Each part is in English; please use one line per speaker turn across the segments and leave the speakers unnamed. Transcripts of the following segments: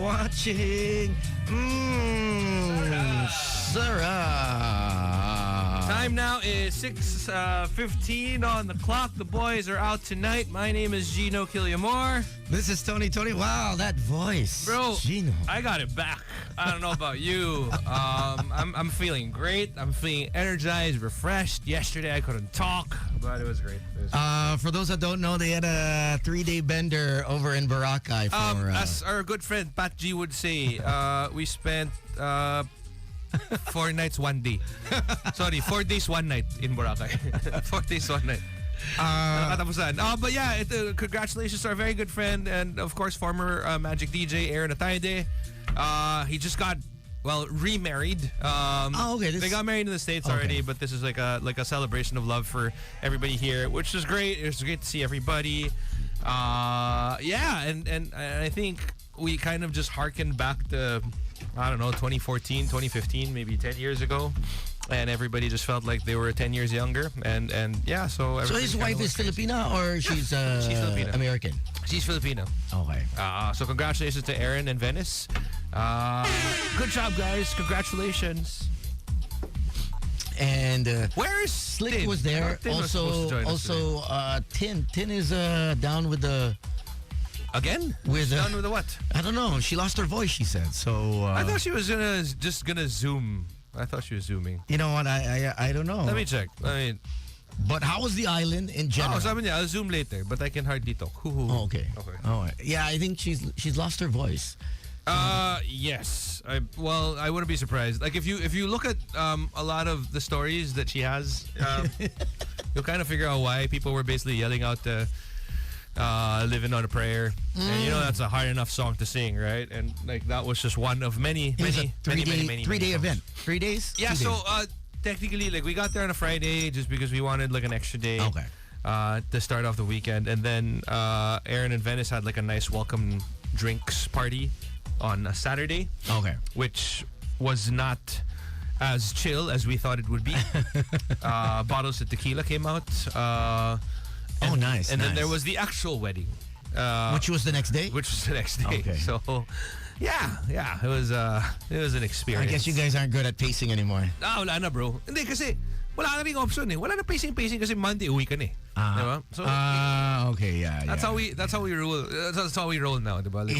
watching. Sarah.
Time now is 6:15 on the clock. The boys are out tonight. My name is Gino Killiamore.
This is Tony. Wow, that voice.
Bro,
Gino.
I got it back. I don't know about you. I'm feeling great. I'm feeling energized, refreshed. Yesterday I couldn't talk, but it was great.
For those that don't know, they had a 3-day bender over in Boracay.
As our good friend Pat G would say, we spent 4 nights, 1 day. Sorry, 4 days, 1 night in Boracay. 4 days, 1 night. But yeah, congratulations to our very good friend and of course former Magic DJ Aaron Ataide. He just got remarried.
Okay.
They got married in the States already, but this is like a celebration of love for everybody here, which is great. It's great to see everybody. And I think we kind of just harkened back to 2014, 2015, maybe 10 years ago. And everybody just felt like they were 10 years younger. So
his wife is Filipina or she's
Filipina.
American?
She's Filipino.
Okay.
So congratulations to Aaron and Venice. Good job, guys. Congratulations.
And
where is
Slick
Tin?
was there.
Tin was supposed to join us
Tin is down with the...
Again?
Down
with the what?
I don't know. She lost her voice, she said. So
I thought she was just gonna zoom. I thought she was zooming.
You know what? I don't know.
Let me check.
But how was the island in general?
I'll zoom later, but I can hardly talk.
Oh, okay. Oh, yeah, I think she's lost her voice.
Yes. I wouldn't be surprised. Like if you look at a lot of the stories that she has, you'll kind of figure out why people were basically yelling out Living on a Prayer. And that's a hard enough song to sing, right? And like that was just one of many
three-day event. 3 days?
Yeah,
2 days.
so technically like we got there on a Friday just because we wanted like an extra day.
Okay.
To start off the weekend. And then Aaron and Venice had like a nice welcome drinks party on a Saturday.
Okay.
Which was not as chill as we thought it would be. Bottles of tequila came out.
Nice.
And then there was the actual wedding.
Which was the next day?
Okay. So, yeah. It was an experience.
I guess you guys aren't good at pacing anymore.
Wala na, bro. Hindi kasi wala na ring option eh. Wala na pacing kasi Monday uwi ka na eh. Diba? So,
okay, yeah.
That's how we rule. That's how we roll now, diba? Like,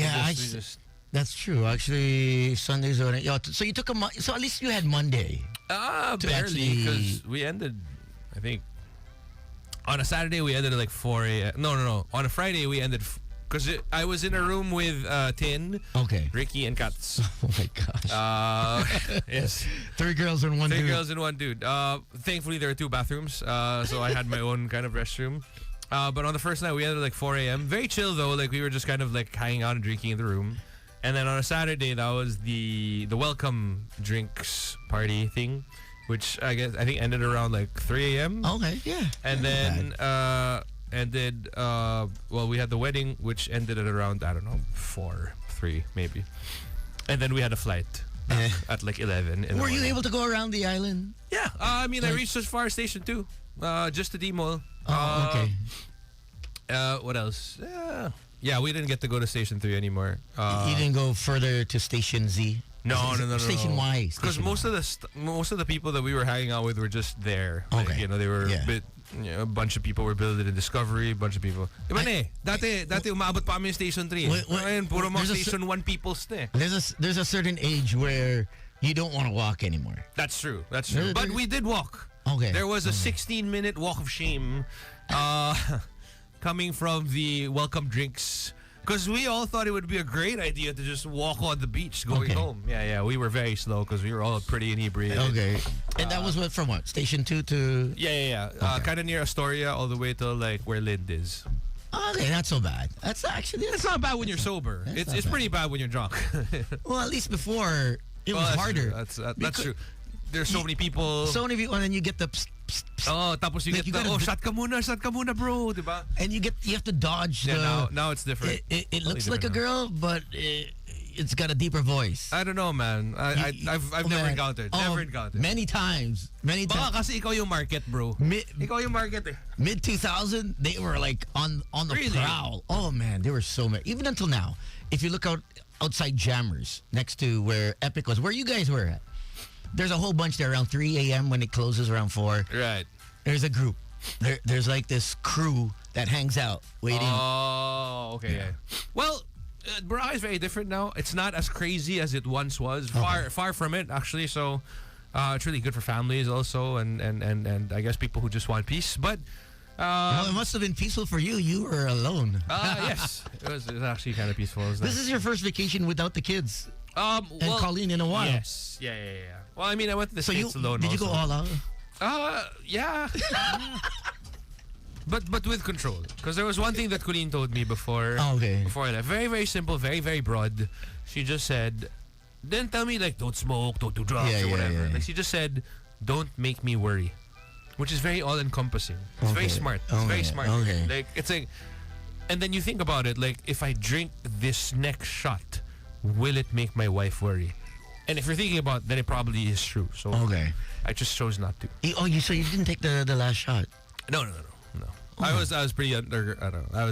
that's true. Actually, Sundays are... So you took so at least you had Monday.
Barely, because we ended, I think, on a Saturday we ended at like 4 a.m. No. On a Friday we ended... Because I was in a room with Tin, Ricky, and Katz.
Oh my gosh.
Yes.
3 girls and 1 dude.
3 girls and 1 dude. Thankfully there are 2 bathrooms, so I had my own kind of restroom. But on the first night we ended at like 4 a.m. Very chill though, like we were just kind of like hanging out and drinking in the room. And then on a Saturday that was the welcome drinks party thing, which I think ended around like 3 a.m.
Okay, yeah.
And then we had the wedding, which ended at around, I don't know, 3 maybe. And then we had a flight at like 11 in
Were
the
you able to go around the island?
Yeah. I reached as far as Station 2, just to D-Mall.
Okay.
What else? Yeah, we didn't get to go to Station 3 anymore.
You didn't go further to Station Z?
No.
Station Y.
Because most of the people that we were hanging out with were just there. Like,
okay.
They were a bunch of people were building in Discovery, a bunch of people. Dati umabot pa kami Station 3. Ngayon, puro mga Station 1 peoples na.
There's a certain age where you don't want to walk anymore.
That's true. But we did walk.
Okay.
There was a 16-minute walk of shame coming from the welcome drinks. Because we all thought it would be a great idea to just walk on the beach going home. Yeah. We were very slow because we were all pretty inebriated.
Okay. And that was from what? Station 2 to...
Yeah. Okay. Kind of near Astoria all the way to like where Lind is.
Okay, not so bad. That's
not bad when you're sober. It's pretty bad when you're drunk.
Well, at least before it was harder.
True. That's true. There's so many people.
And then you get the...
tapos you get shot ka muna, bro, diba?
And you have to dodge
now it's different.
It looks like a girl, but it's got a deeper voice.
I don't know, man. I've never encountered.
Many times.
Baka kasi ikaw yung market, bro. Ikaw yung market eh.
Mid 2000, they were like on the prowl. Oh man, they were so many. Even until now, if you look out outside Jammers next to where Epic was, where you guys were at. There's a whole bunch there around 3 a.m. when it closes around 4.
Right.
There's a group. There's like this crew that hangs out waiting.
Oh, okay. Yeah. Well, Boracay is very different now. It's not as crazy as it once was. Far from it, actually. So it's really good for families also, and I guess people who just want peace. But
well, it must have been peaceful for you. You were alone.
Yes, it was actually kind of peaceful. It was nice.
This is your first vacation without the kids.
Well,
And Colleen in a while.
Yes. Yeah. Well, I mean, I went to the States alone.
Did you go all out?
Yeah. But with control. Because there was one thing that Colleen told me before. Before I left. Very, very simple. Very, very broad. She just said, didn't tell me like don't smoke, don't do drugs or whatever. Like she just said, don't make me worry. Which is very all-encompassing. It's very smart. It's very smart.
Okay.
Like it's like, and then you think about it. Like if I drink this next shot, will it make my wife worry? And if you're thinking about, then it probably is true. So I just chose not to.
So you didn't take the last shot?
No. I was pretty under. I don't know. I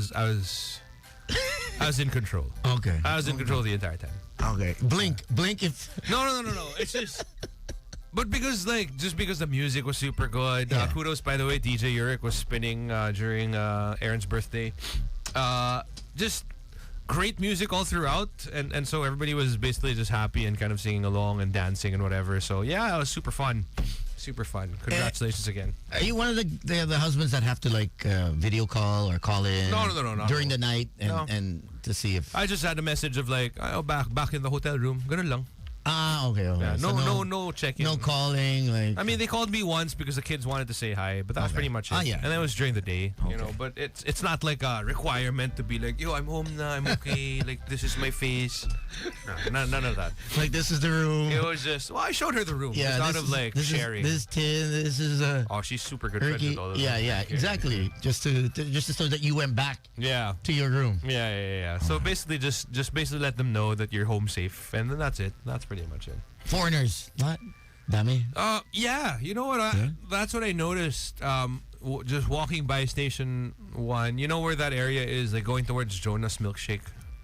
was in control.
Okay.
I was in control the entire time.
Okay. Blink if.
No. It's just. But because because the music was super good. Kudos, by the way, DJ Yurik was spinning during Aaron's birthday. Just great music all throughout, and so everybody was basically just happy and kind of singing along and dancing and whatever. So yeah, it was super fun. Super fun. Congratulations again.
Are you one of the husbands that have to like video call or call in?
No.
During the night and to see if
I just had a message of like, oh, back in the hotel room. Ganun lang.
Okay.
Yeah,
So
no checking.
No calling. Like
I mean, they called me once because the kids wanted to say hi, but that was pretty much it.
Yeah.
And that was during the day, you know. But it's not like a requirement to be like, yo, I'm home now, I'm okay. Like this is my face. No, none of that.
Like this is the room.
It was just I showed her the room.
Yeah,
it's out of like sharing.
This tin. This is
Oh, she's super good friends with all of them.
Yeah, exactly. Just to so that you went back.
Yeah.
To your room.
Yeah. So basically, just basically let them know that you're home safe, and then that's it. That's pretty much it.
Foreigners, what? Dami?
Yeah. You know what? That's what I noticed. Just walking by Station 1. You know where that area is? Like going towards Jonas Milkshake.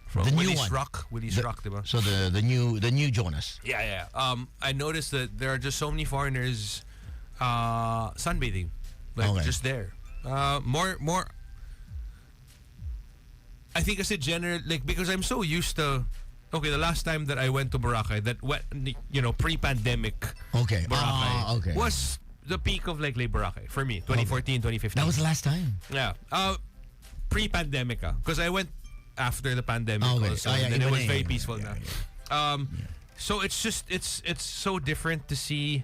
From
The new
Willie's
one.
Rock. Willie's Rock, diba?
So the new Jonas.
Yeah. I noticed that there are just so many foreigners sunbathing. Like just there. More. I think as a general, like because I'm so used to. Okay, the last time that I went to Boracay, pre-pandemic Boracay was the peak of like Lake Boracay for me, 2014, 2015.
That was the last time.
Yeah. Pre-pandemic, because I went after the pandemic also, and then it was very peaceful now. So it's just it's so different to see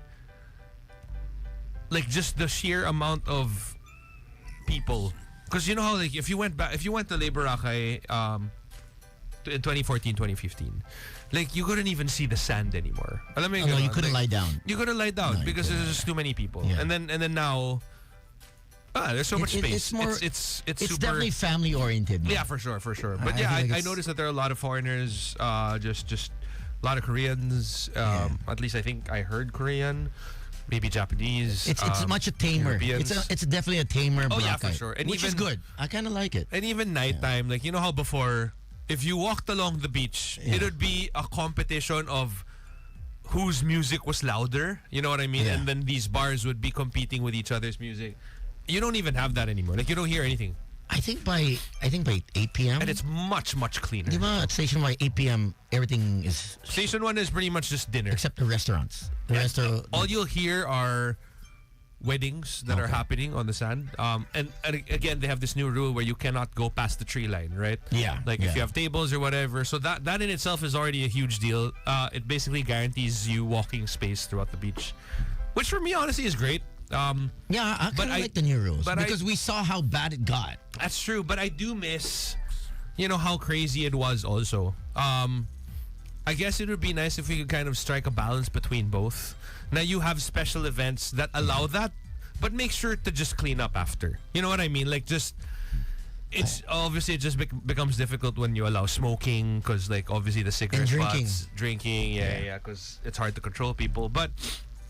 like just the sheer amount of people, because you know how like if you went to Lake Boracay in 2014, 2015, like you couldn't even see the sand anymore.
You couldn't lie down.
You couldn't lie down because there's just too many people.
Yeah.
And then now, there's so much space.
It's more.
It's super,
definitely family oriented.
Yeah, for sure. But I noticed that there are a lot of foreigners. Just a lot of Koreans. At least I think I heard Korean. Maybe Japanese.
It's much a tamer. It's definitely a tamer.
Oh yeah, for sure. And
which is good. I kind of like it.
And even nighttime, like you know how before, if you walked along the beach, it would be a competition of whose music was louder. You know what I mean?
Yeah.
And then these bars would be competing with each other's music. You don't even have that anymore. Like you don't hear anything.
I think by 8 p.m.
And it's much cleaner.
Diba, at Station 1, 8 p.m. everything is.
Station 1 is pretty much just dinner.
Except the restaurants.
All you'll hear are weddings that are happening on the sand. And again, they have this new rule where you cannot go past the tree line, right?
Yeah.
Like if you have tables or whatever. So that in itself is already a huge deal. It basically guarantees you walking space throughout the beach, which for me honestly is great.
I kind of like the new rules because we saw how bad it got.
That's true, but I do miss, how crazy it was also. I guess it would be nice if we could kind of strike a balance between both. Now you have special events that allow that, but make sure to just clean up after. You know what I mean? Like just, it's obviously it just becomes difficult when you allow smoking because like obviously the cigarette spots, drinking, because it's hard to control people. But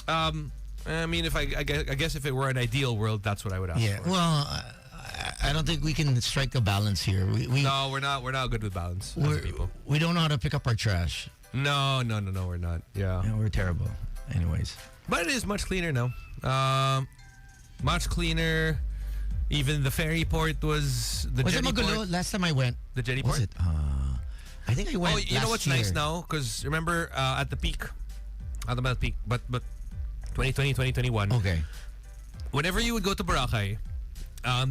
I mean, if I guess if it were an ideal world, that's what I would ask for.
Well, I don't think we can strike a balance here. We
No, we're not good with balance as people.
we don't know how to pick up our trash.
No, we're not. Yeah.
Yeah, we're terrible. Anyways.
But it is much cleaner now. Much cleaner. Even the ferry port was the
Was it
jetty
magulo?
port.
Last time I went.
The jetty
Was
port.
it? I think I went.
Oh, you know what's
last
nice
year.
now? Because remember at the peak, at the peak, but 2020, 2021.
Okay.
Whenever you would go to Boracay,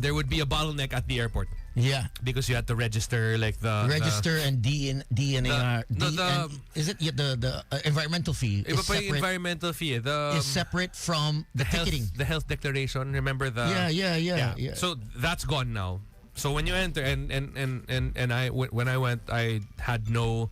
there would be a bottleneck at the airport
Yeah.
because you had to register like the
Register and DNAR.
the-
Is it the environmental fee?
Iba
Is
pa yung
separate,
environmental fee.
is separate from the
health,
ticketing.
the health declaration. Remember the
Yeah.
So that's gone now. So when you enter and when I went, I had no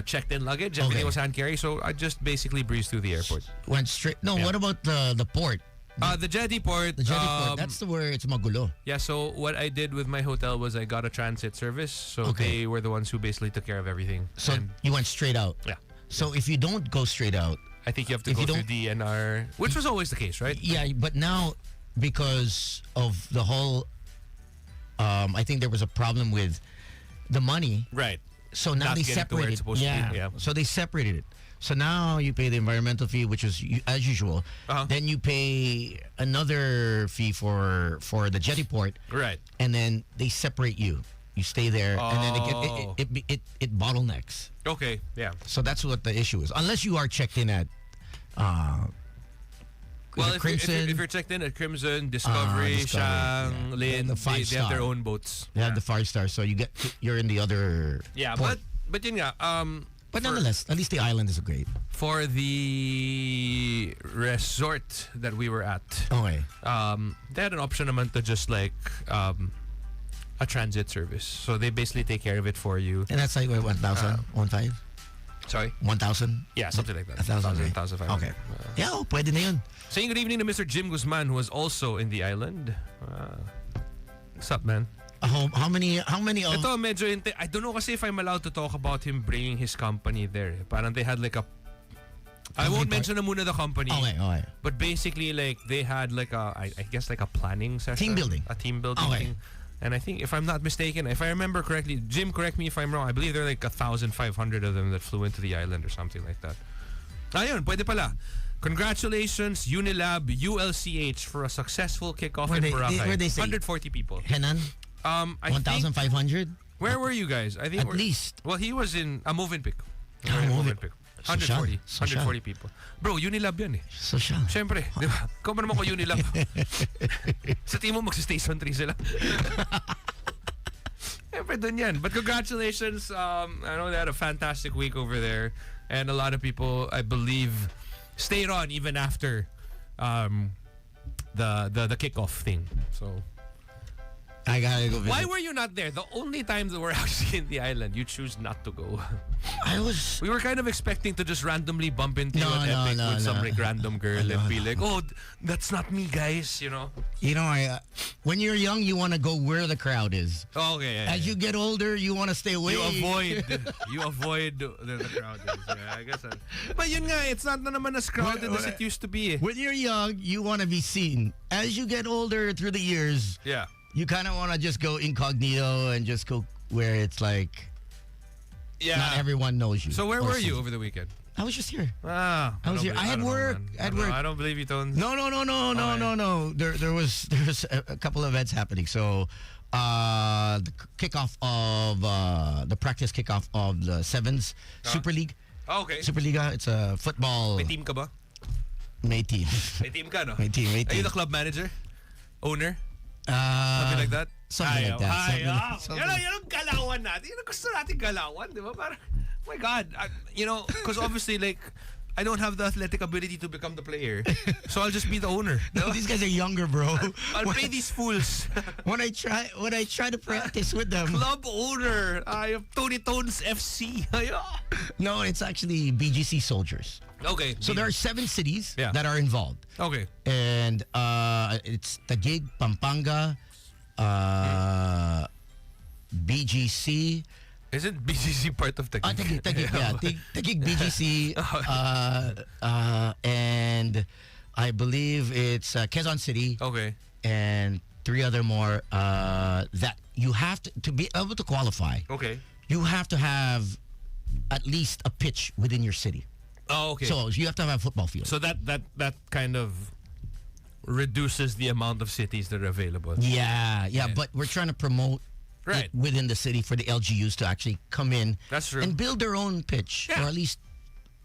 checked in luggage. Everything
Okay.
was hand carry. So I just basically breezed through the airport.
Went straight. No,
Yeah.
what about the port?
The jetty port.
The jetty port. That's where it's magulo.
Yeah, so what I did with my hotel was I got a transit service. So
Okay.
they were the ones who basically took care of everything.
So
And,
you went straight out.
yeah.
So if you don't go straight out,
I think you have to
If
go
you
through
don't-
DNR, which was always the case, right?
yeah, but now because of the whole, I think there was a problem with the money.
Right.
So now
Not
they
getting to where it's
separated.
supposed to be, yeah.
So they separated it. So now you pay the environmental fee, which is as usual.
Uh-huh.
Then you pay another fee for the jetty port,
Right.
and then they separate you. You stay there, and then
Oh.
it bottlenecks.
Okay. Yeah.
So that's what the issue is. Unless you are checked in at
Well,
the
if
Crimson.
you're checked in at Crimson, Discovery,
Discovery,
Shang,
yeah.
Lin,
The
they have their
five-star.
own boats.
they have the 5-star, so you're in the other.
Yeah,
port.
but yun nga,
But
for-
nonetheless, at least the island is great.
for the resort that we were at,
Okay.
they had an option naman to just like a transit service. So they basically take care of it for you.
And that's like what, 1,000? 1,500?
Sorry?
1,000?
Yeah, something like that.
1,000.
1,500.
Okay. Yeah, oh, pwede na yun.
Saying good evening to Mr. Jim Guzman, who was also in the island. What's up, man?
How many of
Ito, medyo I don't know kasi if I'm allowed to talk about him bringing his company there. Parang they had like a... I won't mention na muna the company.
Okay.
But basically, like, they had like a... I guess like a planning session.
Team building.
A team building
Okay.
thing. And I think, if I'm not mistaken, if I remember correctly, Jim, correct me if I'm wrong, I believe there are like 1,500 of them that flew into the island or something like that. Ayun, pwede pala. Congratulations, Unilab, ULCH, for a successful kickoff
Where
in
they-
Boracay.
where they say-
140 people.
Henan?
I think,
1,500?
where were you guys? I think
At
we're-
least.
Well, he was in a Movenpick.
Movenpick.
140.
Social.
140 people. Bro, Unilab yan eh.
Social.
Siyempre, di ba? Ikaw ba naman ko Unilab? Sa team mo, magsa-station 3 sila. Siyempre, dun yan. But congratulations. I know they had a fantastic week over there. And a lot of people, I believe, stayed on even after the kickoff thing. So...
I gotta go visit.
Why were you not there? The only time that we're actually in the island, you choose not to go.
I was...
We were kind of expecting to just randomly bump into you at Epic with some like random girl and be like, "Oh, that's not me, guys," you know.
You know, when you're young, you want to go where the crowd is.
Okay. Yeah,
As you get older, you want to stay away.
you avoid the crowd. Yeah, I guess. But yun nga, it's not na naman as crowded as it used to be.
When you're young, you want to be seen. As you get older through the years,
Yeah.
you kind of want to just go incognito and just go where it's like
Yeah.
not everyone knows you.
So where
or
were you
sees
over the weekend?
I was just here.
I
was here. I had work. I had work.
I don't believe you, Tones.
No. There was a couple of events happening. So the kickoff of the practice kickoff of the Sevens Super League.
Oh, okay.
Superliga. It's a football.
May team ka ba?
May team.
May team ka, no?
May team.
Are you the club manager? Owner? Something like that?
Something like that.
Yan ang galawan natin. Yan ang gusto natin galawan, di ba? Parang, oh my God. Because obviously, like, I don't have the athletic ability to become the player. So I'll just be the owner.
No, these guys are younger, bro.
I'll pay these fools.
when I try to practice with them.
Club owner. I have Tony Tones FC.
No, it's actually BGC soldiers.
Okay.
So there are 7 cities
Yeah.
that are involved.
Okay.
And it's Taguig, Pampanga, BGC.
Isn't BGC part of the
Taguig, yeah. Taguig, BGC, and I believe it's Quezon City
Okay.
and three other more that you have to be able to qualify.
Okay.
You have to have at least a pitch within your city.
Oh, okay.
So you have to have a football field.
So that kind of reduces the amount of cities that are available.
Yeah. But we're trying to promote
Right.
it within the city for the LGUs to actually come in
That's true.
and build their own pitch,
Yeah.
or at least,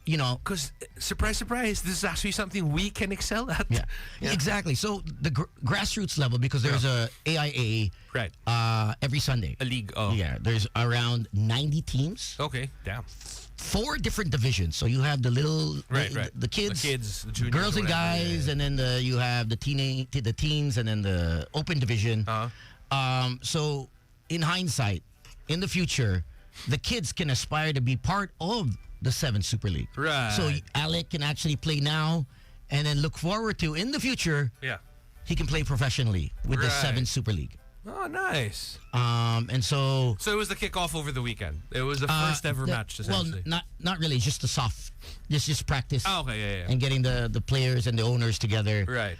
you know.
Because, surprise, surprise, this is actually something we can excel at.
Yeah, exactly. So the grassroots level, because there's a AIA
Right.
every Sunday.
A league. Oh.
Yeah, there's around 90 teams,
Okay. Damn.
4 different divisions. So you have the little,
Right.
the kids,
the juniors,
girls and
whatever,
guys, and then you have the teens, and then the open division. So in hindsight, in the future, the kids can aspire to be part of the 7 Super League.
Right.
So Alec can actually play now, and then look forward to in the future.
Yeah.
He can play professionally with the
Right.
7 Super League.
Oh, nice.
And so
So it was the kickoff over the weekend. It was the first ever match, essentially.
well, not really, just the soft, just practice.
Oh, okay, yeah.
And getting the players and the owners together.
Right.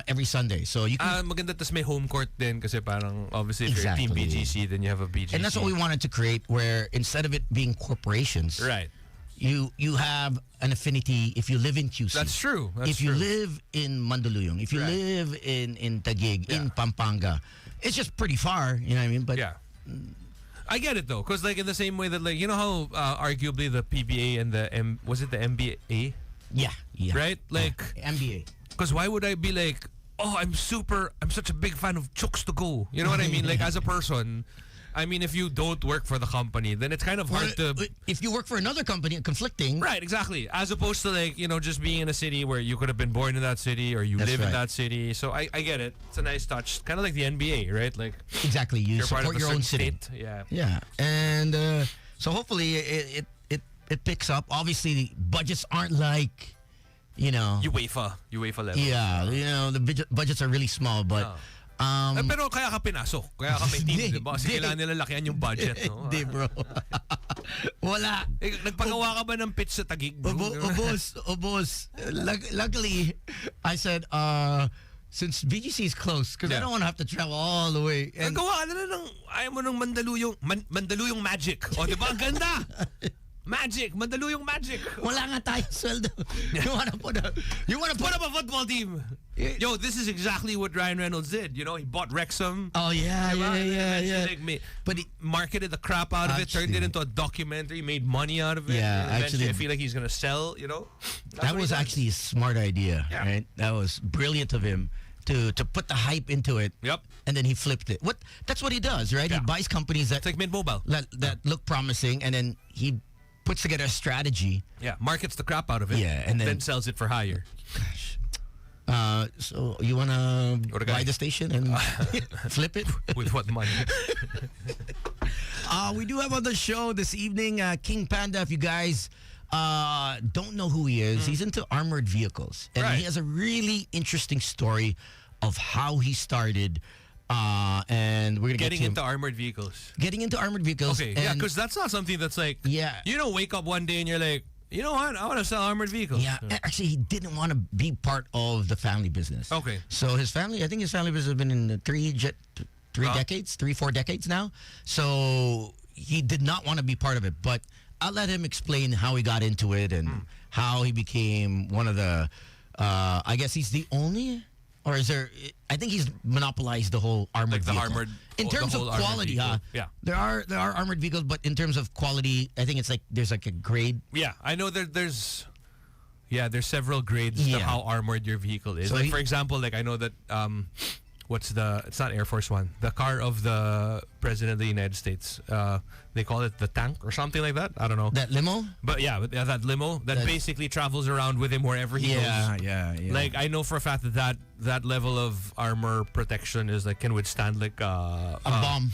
Every Sunday. So you can,
Maganda, tas may home court din kasi parang obviously if
Exactly.
you're Team BGC, then you have a BGC.
and that's what we wanted to create, where instead of it being corporations,
Right.
you have an affinity if you live in QC.
That's true. That's
if you
true.
live in Mandaluyong, if you
Right.
live in Taguig, in Pampanga, it's just pretty far, you know what I mean? But
Yeah. I get it though, because like in the same way that like, you know how arguably the PBA and the was it the MBA?
yeah.
Right? Like,
MBA.
because why would I be like, oh, I'm such a big fan of Chooks to Go. You know what I mean? Like as a person, I mean, if you don't work for the company, then it's kind of hard to...
If you work for another company, conflicting.
Right, exactly. As opposed to like, you know, just being in a city where you could have been born in that city or you
That's
live in
right.
that city. So I get it. It's a nice touch. Kind of like the NBA, right? Like
Exactly. You
you're part
support
of a
your own
certain
city.
state. Yeah.
Yeah. And so hopefully it picks up. Obviously, the budgets aren't like, you know.
UEFA level.
Yeah. You know, the budgets are really small, but...
Pero kaya ka pinasok. Kaya ka may team, di ba? Kasi
Di.
kailangan nila lakihan yung budget, no?
Hindi, bro. Wala.
Nagpagawa ka ba ng pitch sa Taguig, bro?
Obos. Luckily, I said, since BGC is close, because I
Yeah.
don't want to have to travel all the way. And
Gawa ka na ng, ayaw mo ng Mandaluyong Magic. O, di ba? Ang ganda! Magic! Mandaluyong Magic!
wala nga tayo sweldo. You want to put
Put up a football team! Yo, this is exactly what Ryan Reynolds did. You know, he bought Wrexham.
Oh, yeah.
But he marketed the crap out of it, turned it into a documentary, made money out of it.
Yeah,
and eventually
actually-
I feel like he's going to sell, you know? That's
That
what he
was
does.
actually a smart idea,
Yeah.
right? That was brilliant of him to put the hype into it.
Yep.
And then he flipped it. That's what he does, right?
Yeah.
He buys companies
It's like Mint Mobile.
that look promising, and then he puts together a strategy.
Yeah, markets the crap out of it.
Yeah, and
then
then-
sells it for higher.
So you want to
What a
buy
guy.
the station and flip it?
With what money?
We do have on the show this evening King Panda. If you guys don't know who he is, he's into armored vehicles. And
Right.
he has a really interesting story of how he started. And we're going to
Getting into armored vehicles.
getting into armored vehicles.
Okay, yeah,
and-
because that's not something that's like,
Yeah.
you don't wake up one day and you're like, you know what, I want to sell armored vehicles.
Yeah, actually, he didn't want to be part of the family business.
Okay.
So I think his family business has been in 4 decades now. So he did not want to be part of it. But I'll let him explain how he got into it and how he became one of the, I guess he's the only, or is there, I think he's monopolized the whole armored
Like the
vehicle.
armored,
In terms
the
of
whole armored
quality,
vehicle. Yeah.
there are armored vehicles, but in terms of quality, I think it's like, there's like a grade.
Yeah, I know there's several grades to
Yeah.
how armored your vehicle is.
So
like
he-
for example, like I know that it's not Air Force One, the car of the President of the United States. They call it the tank or something like that. I don't know.
That limo?
But yeah, that limo that basically travels around with him wherever he goes.
Yeah.
Like I know for a fact that level of armor protection is like can withstand like
A bomb.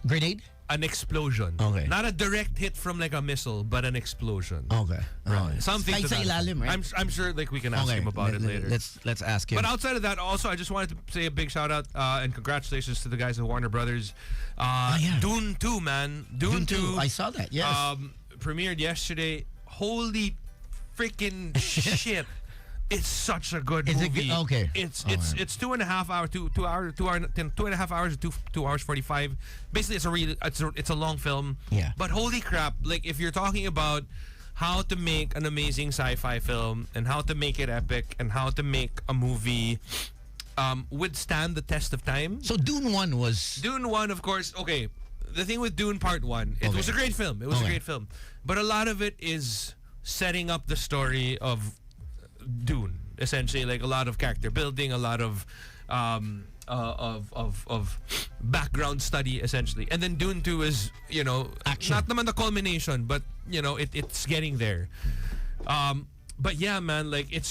Grenade?
an explosion.
Okay.
Not a direct hit from like a missile, but an explosion.
Okay.
Right. Something
Kahit
to
sa
that.
ilalim, right?
I'm sure like we can ask him about it later.
Let's ask him.
But outside of that, also I just wanted to say a big shout out and congratulations to the guys at Warner Brothers.
Yeah.
Dune 2, man. Dune 2.
I saw that. Yes.
Premiered yesterday. Holy freaking shit! It's such a good
Is it
movie.
good? Okay.
It's
All
it's
right.
it's 2.5 hours, 2.5 hours, 2 hours 45. Basically, it's a long film.
Yeah.
But holy crap! Like if you're talking about how to make an amazing sci-fi film and how to make it epic and how to make a movie withstand the test of time.
So Dune 1 was...
Dune 1, of course. Okay, the thing with Dune Part 1, it was a great film. It was a great film. But a lot of it is setting up the story of Dune, essentially. Like a lot of character building, a lot of background study, essentially. And then Dune 2 is,
Action.
not naman the culmination, but, it's getting there. But yeah, man, like it's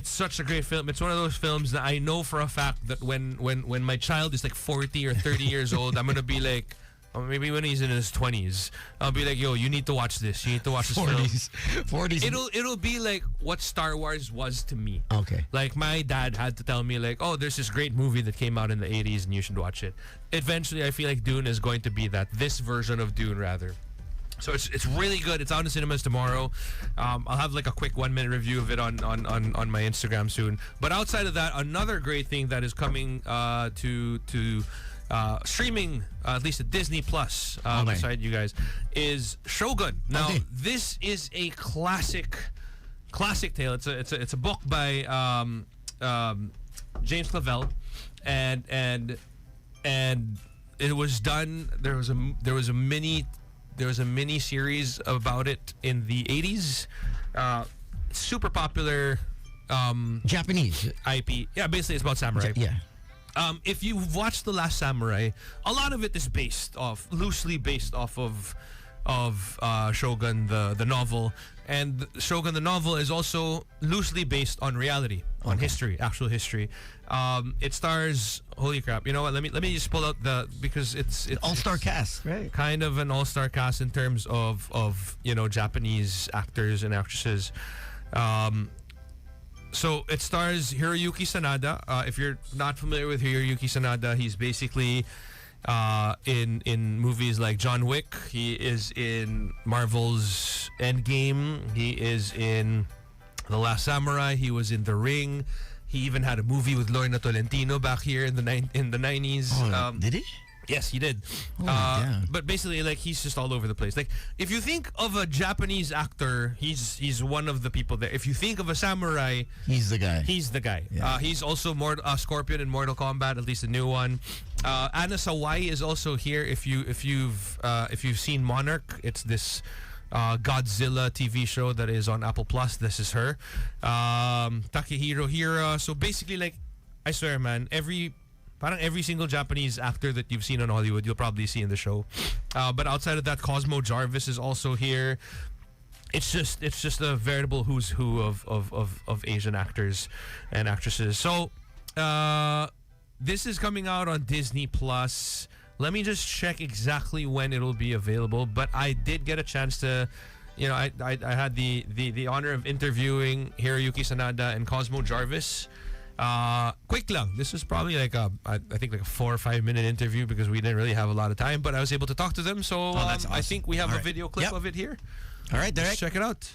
such a great film. It's one of those films that I know for a fact that when my child is like 40 or 30 years old, I'm gonna be like, or maybe when he's in his 20s, I'll be like, yo, you need to watch this. You need to watch this
40s.
film.
40s.
It'll be like what Star Wars was to me.
Okay.
Like my dad had to tell me like, oh, there's this great movie that came out in the 80s and you should watch it. Eventually, I feel like Dune is going to be that. This version of Dune, rather. So it's really good. It's out in cinemas tomorrow. I'll have like a quick 1-minute review of it on my Instagram soon. But outside of that, another great thing that is coming to streaming, at least at Disney Plus, beside you guys, is Shogun. Now, this is a classic tale. It's a book by James Clavell, and it was done. There was a mini series about it in the 80s. Super popular
Japanese.
IP. Yeah, basically it's about samurai.
Yeah.
If you've watched The Last Samurai, a lot of it is loosely based off of Shogun the novel, and Shogun the novel is also loosely based on reality, on history, actual history. It stars, holy crap, you know what? Let me just pull out because it's
All-star cast, right?
kind of an all-star cast in terms of Japanese actors and actresses. So it stars Hiroyuki Sanada. If you're not familiar with Hiroyuki Sanada, he's basically in movies like John Wick. He is in Marvel's Endgame. He is in The Last Samurai. He was in The Ring. He even had a movie with Lorna Tolentino back here in the 90s.
Oh, did he?
Yes, he did.
damn.
But basically, like, he's just all over the place. Like, if you think of a Japanese actor, he's one of the people there. If you think of a samurai,
He's the guy.
he's the guy.
Yeah.
He's also Scorpion in Mortal Kombat, at least the new one. Anna Sawai is also here. If you've seen Monarch, it's this Godzilla TV show that is on Apple Plus. This is her. Takehiro Hira. So basically, like, I swear, man, every single Japanese actor that you've seen on Hollywood, you'll probably see in the show. But outside of that, Cosmo Jarvis is also here. It's just a veritable who's who of Asian actors and actresses. So this is coming out on Disney Plus. Let me just check exactly when it'll be available. But I did get a chance to, I had the honor of interviewing Hiroyuki Sanada and Cosmo Jarvis. Quick lang. This was probably like I think like a 4 or 5 minute interview because we didn't really have a lot of time, but I was able to talk to them. So
that's awesome.
I think we have
All
a
right.
video clip of it here.
All right,
Let's
Derek.
check it out.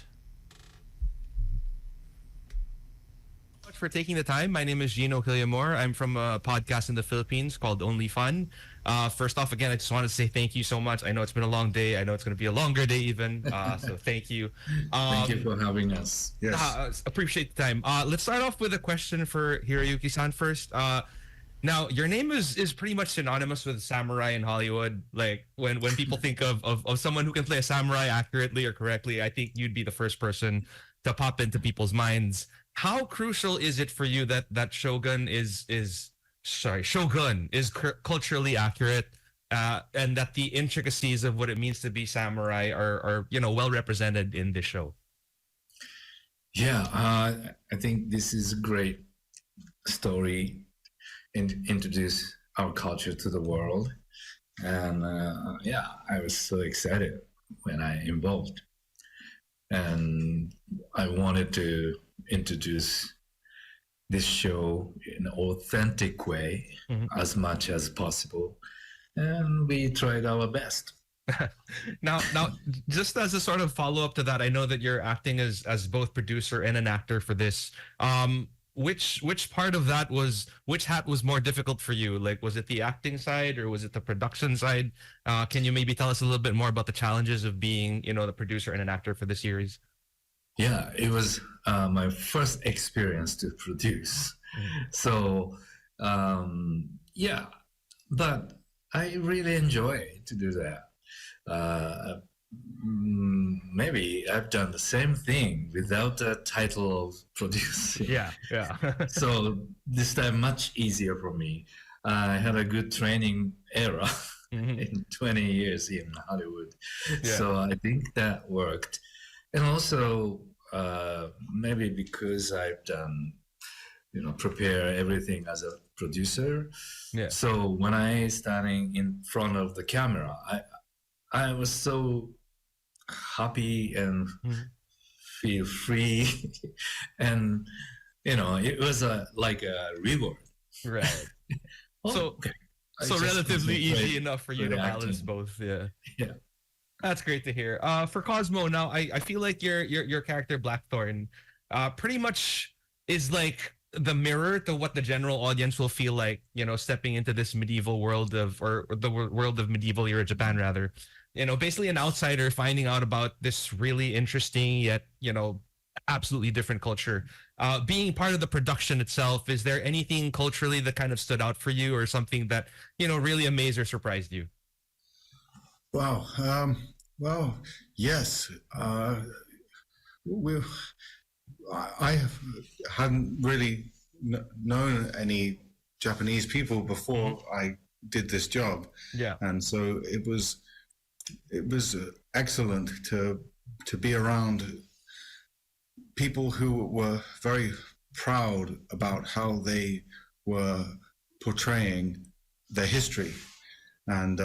Much for taking the time. My name is Gino Killiamore. I'm from a podcast in the Philippines called Only Fun. First off, again, I just wanted to say thank you so much. I know it's been a long day. I know it's going to be a longer day even. So thank you.
Thank you for having us. Yes.
Appreciate the time. Let's start off with a question for Hiroyuki-san first. Now, your name is pretty much synonymous with samurai in Hollywood. Like when people think of someone who can play a samurai accurately or correctly, I think you'd be the first person to pop into people's minds. How crucial is it for you that Shogun is culturally accurate, and that the intricacies of what it means to be samurai are well represented in this show?
Yeah, I think this is a great story and introduce our culture to the world. And I was so excited when I involved. And I wanted to introduce this show in an authentic way as much as possible. And we tried our best.
Now, just as a sort of follow up to that, I know that you're acting as both producer and an actor for this. Which part of that which hat was more difficult for you? Like, was it the acting side or was it the production side? Can you maybe tell us a little bit more about the challenges of being, the producer and an actor for the series?
Yeah, it was my first experience to produce. So, yeah, but I really enjoy to do that. Maybe I've done the same thing without the title of producing.
Yeah.
So this time much easier for me. I had a good training era in 20 years in Hollywood.
Yeah.
So I think that worked. And also maybe because I've done, prepare everything as a producer.
Yeah.
So when I standing in front of the camera, I was so happy and feel free, and it was like a reward.
Right.
Oh,
So
okay. I
so
just
relatively
concentrate
easy enough for you
for
to
the
balance
acting.
both. Yeah.
Yeah.
That's great to hear. For Cosmo, now I feel like your character Blackthorn, pretty much is like the mirror to what the general audience will feel like, stepping into this medieval world or the world of medieval era Japan rather. Basically an outsider finding out about this really interesting yet, absolutely different culture. Being part of the production itself, is there anything culturally that kind of stood out for you or something that, really amazed or surprised you?
Wow. Well, yes. We, I hadn't really known any Japanese people before I did this job,
Yeah.
and so it was excellent to be around people who were very proud about how they were portraying their history, and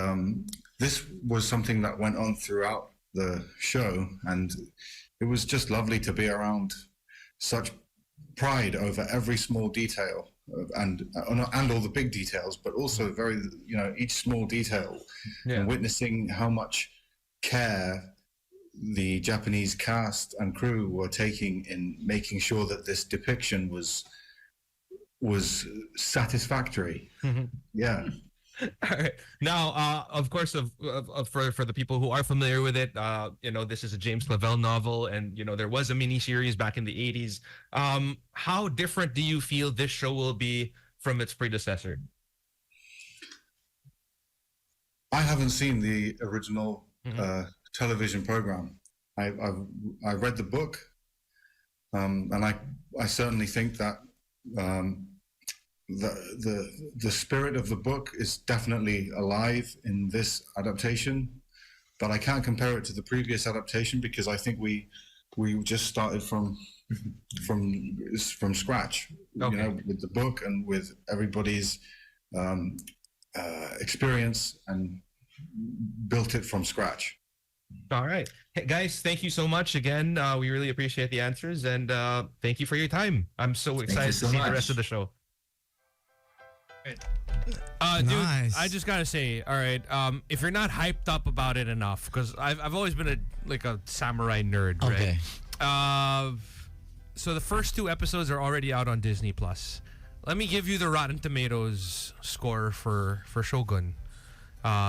this was something that went on throughout the show, and it was just lovely to be around such pride over every small detail and all the big details, but also very each small detail, and witnessing how much care the Japanese cast and crew were taking in making sure that this depiction was satisfactory. Yeah.
All right. Now, of course, for the people who are familiar with it, this is a James Clavell novel, and there was a mini series back in the 80s. How different do you feel this show will be from its predecessor?
I haven't seen the original television program. I read the book, and I certainly think that the spirit of the book is definitely alive in this adaptation, but I can't compare it to the previous adaptation because I think we just started from scratch, with the book and with everybody's experience, and built it from scratch.
All right. Hey, guys, thank you so much again. We really appreciate the answers, and thank you for your time. I'm so excited
so
to see
much.
the rest of the show.
Dude,
Nice.
I just gotta say, all right, if you're not hyped up about it enough, because I've always been a samurai nerd,
Okay.
right? So the first 2 episodes are already out on Disney Plus. Let me give you the Rotten Tomatoes score for Shogun,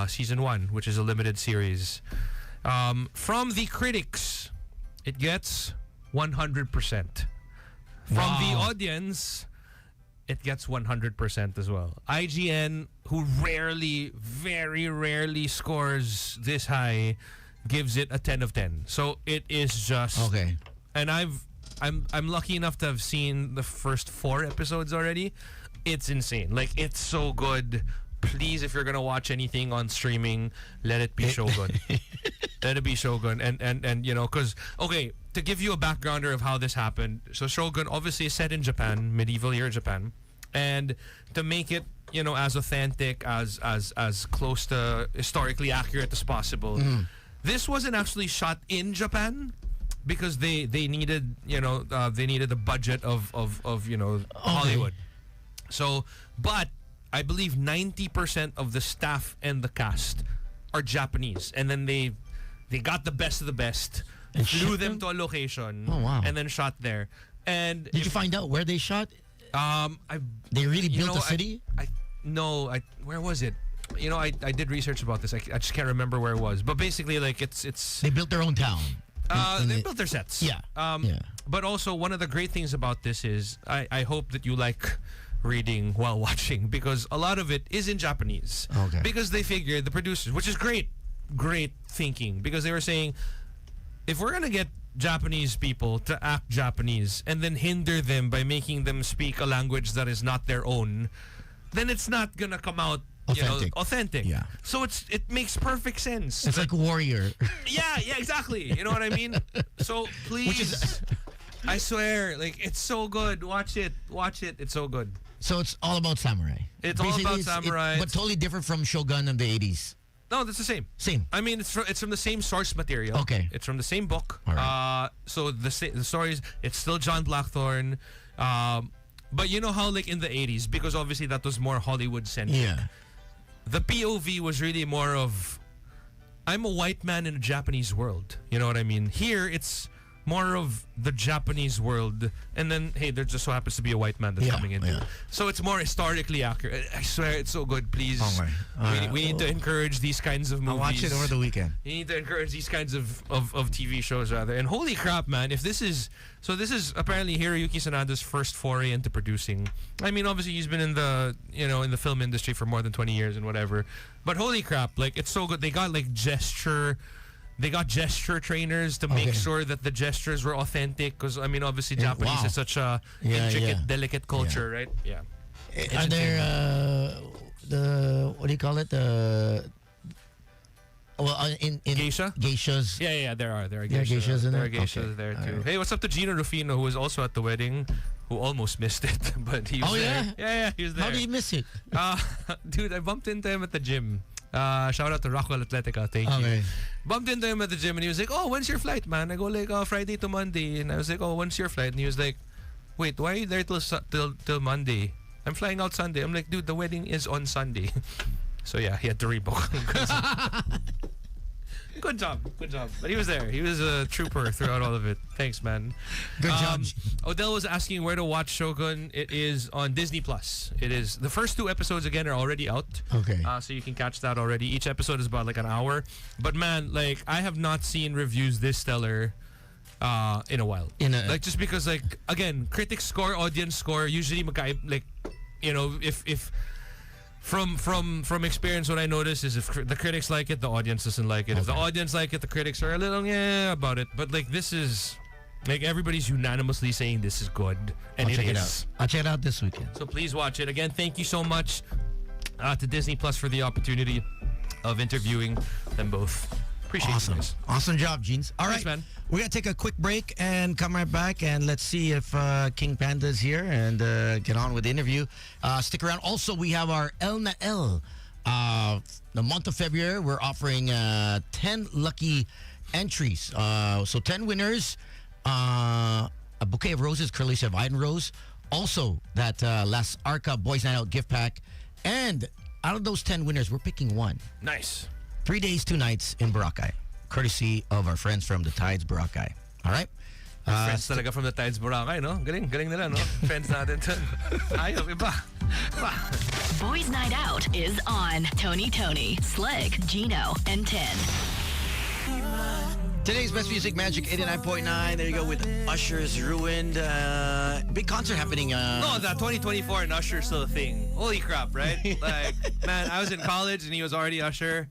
season 1, which is a limited series. From the critics, it gets 100%. From the
Wow.
audience, it gets 100% as well. IGN, who very rarely scores this high, gives it a 10 of 10. So it is just
Okay.
And I'm lucky enough to have seen the first 4 episodes already. It's insane. Like, it's so good. Please, if you're gonna watch anything on streaming, let it be Shogun. Let it be Shogun. And because to give you a backgrounder of how this happened, so Shogun obviously is set in Japan, medieval era Japan, and to make it as authentic as close to historically accurate as possible, this wasn't actually shot in Japan because they needed the budget of Hollywood. So, but I believe 90% of the staff and the cast are Japanese, and then they got the best of the best,
And
flew
shipped
them
them?
to a location,
Oh, wow.
and then shot there. And
Did you find out where they shot?
I
They really
you
built
know,
a city?
where was it? You know, I did research about this. I just can't remember where it was. But basically, like it's
They built their own town.
they built their sets.
Yeah. Yeah.
But also, one of the great things about this is I hope that you like reading while watching, because a lot of it is in Japanese.
Okay.
Because they figured, the producers, which is great thinking, because they were saying, if we're gonna get Japanese people to act Japanese and then hinder them by making them speak a language that is not their own, then it's not gonna come out authentic.
Yeah.
So it makes perfect sense.
It's like Warrior.
Yeah, exactly. You know what I mean? So please,
Which is-
I swear, like, it's so good. Watch it. It's so good.
So it's all about samurai.
It's all about samurai.
But totally different from Shogun of the 80s.
No, that's the same.
Same.
I mean, it's from the same source material.
Okay.
It's from the same book.
All right.
So the stories, it's still John Blackthorne. But you know how, like, in the 80s, because obviously that was more Hollywood centric.
Yeah.
The POV was really more of, I'm a white man in a Japanese world. You know what I mean? Here, it's more of the Japanese world, and then, hey, there just so happens to be a white man that's coming into it. So it's more historically accurate. I swear, it's so good. Please, we need to encourage these kinds of movies.
I'll watch it over the weekend.
You need to encourage these kinds of TV shows, rather. And holy crap, man, if this is... So this is apparently Hiroyuki Sanada's first foray into producing. I mean, obviously, he's been in the, in the film industry for more than 20 years and whatever. But holy crap, like, it's so good. They got, like, gesture trainers to make sure that the gestures were authentic. Because, I mean, obviously, Japanese is such a intricate, delicate culture, right? Yeah.
Are there, what do you call it? In
Geisha?
Geishas.
Yeah, there are
There are
geishas.
geishas in
There are
there?
geishas
Okay.
there, too.
Alright.
Hey, what's up to Gino Rufino, who was also at the wedding, who almost missed it, but he was there. Yeah, he was there.
How do you miss it?
Dude, I bumped into him at the gym. Shout out to Rockwell Atletica. Thank you. Bumped into him at the gym and he was like, oh, when's your flight, man? I go like, Friday to Monday. And I was like, oh, when's your flight? And he was like, wait, why are you there till Monday? I'm flying out Sunday. I'm like, dude, the wedding is on Sunday. So yeah, he had to rebook. Good job. But he was there. He was a trooper throughout all of it. Thanks, man.
Good job.
Odell was asking where to watch Shogun. It is on Disney Plus. It is, the first 2 episodes again are already out.
Okay.
So you can catch that already. Each episode is about like an hour. But man, like, I have not seen reviews this stellar in a while. Like, just because, like, again, critics score, audience score, usually like, if from experience, what I notice is if the critics like it, the audience doesn't like it. If the audience like it, the critics are a little about it. But like, this is, like, everybody's unanimously saying this is good, and
I'll check it
is.
out. I'll check it out this weekend.
So please watch it. Again, thank you so much to Disney Plus for the opportunity of interviewing them both. Appreciate
Awesome.
you guys.
Awesome job, Jeans. All
Thanks,
right,
man.
We're going to take a quick break and come right back, and let's see if King Panda's here and get on with the interview. Stick around. Also, we have our El na El. The month of February, we're offering 10 lucky entries. So 10 winners, a bouquet of roses, Curly Vine Rose. Also, that Las Arca Boys Night Out gift pack. And out of those 10 winners, we're picking one.
Nice.
3 days, 2 nights in Boracay, courtesy of our friends from the Tides Boracay. All right?
Friends talaga from the Tides Boracay, no? Galing nila, no? Friends natin. Ayaw, iba.
Boys Night Out is on. Tony, Slick, Gino, and Tin.
Today's Best Music Magic 89.9. There you go with Usher's Ruined. Big concert happening.
No, that 2024 and Usher is still a thing. Holy crap, right? Like, man, I was in college and he was already Usher.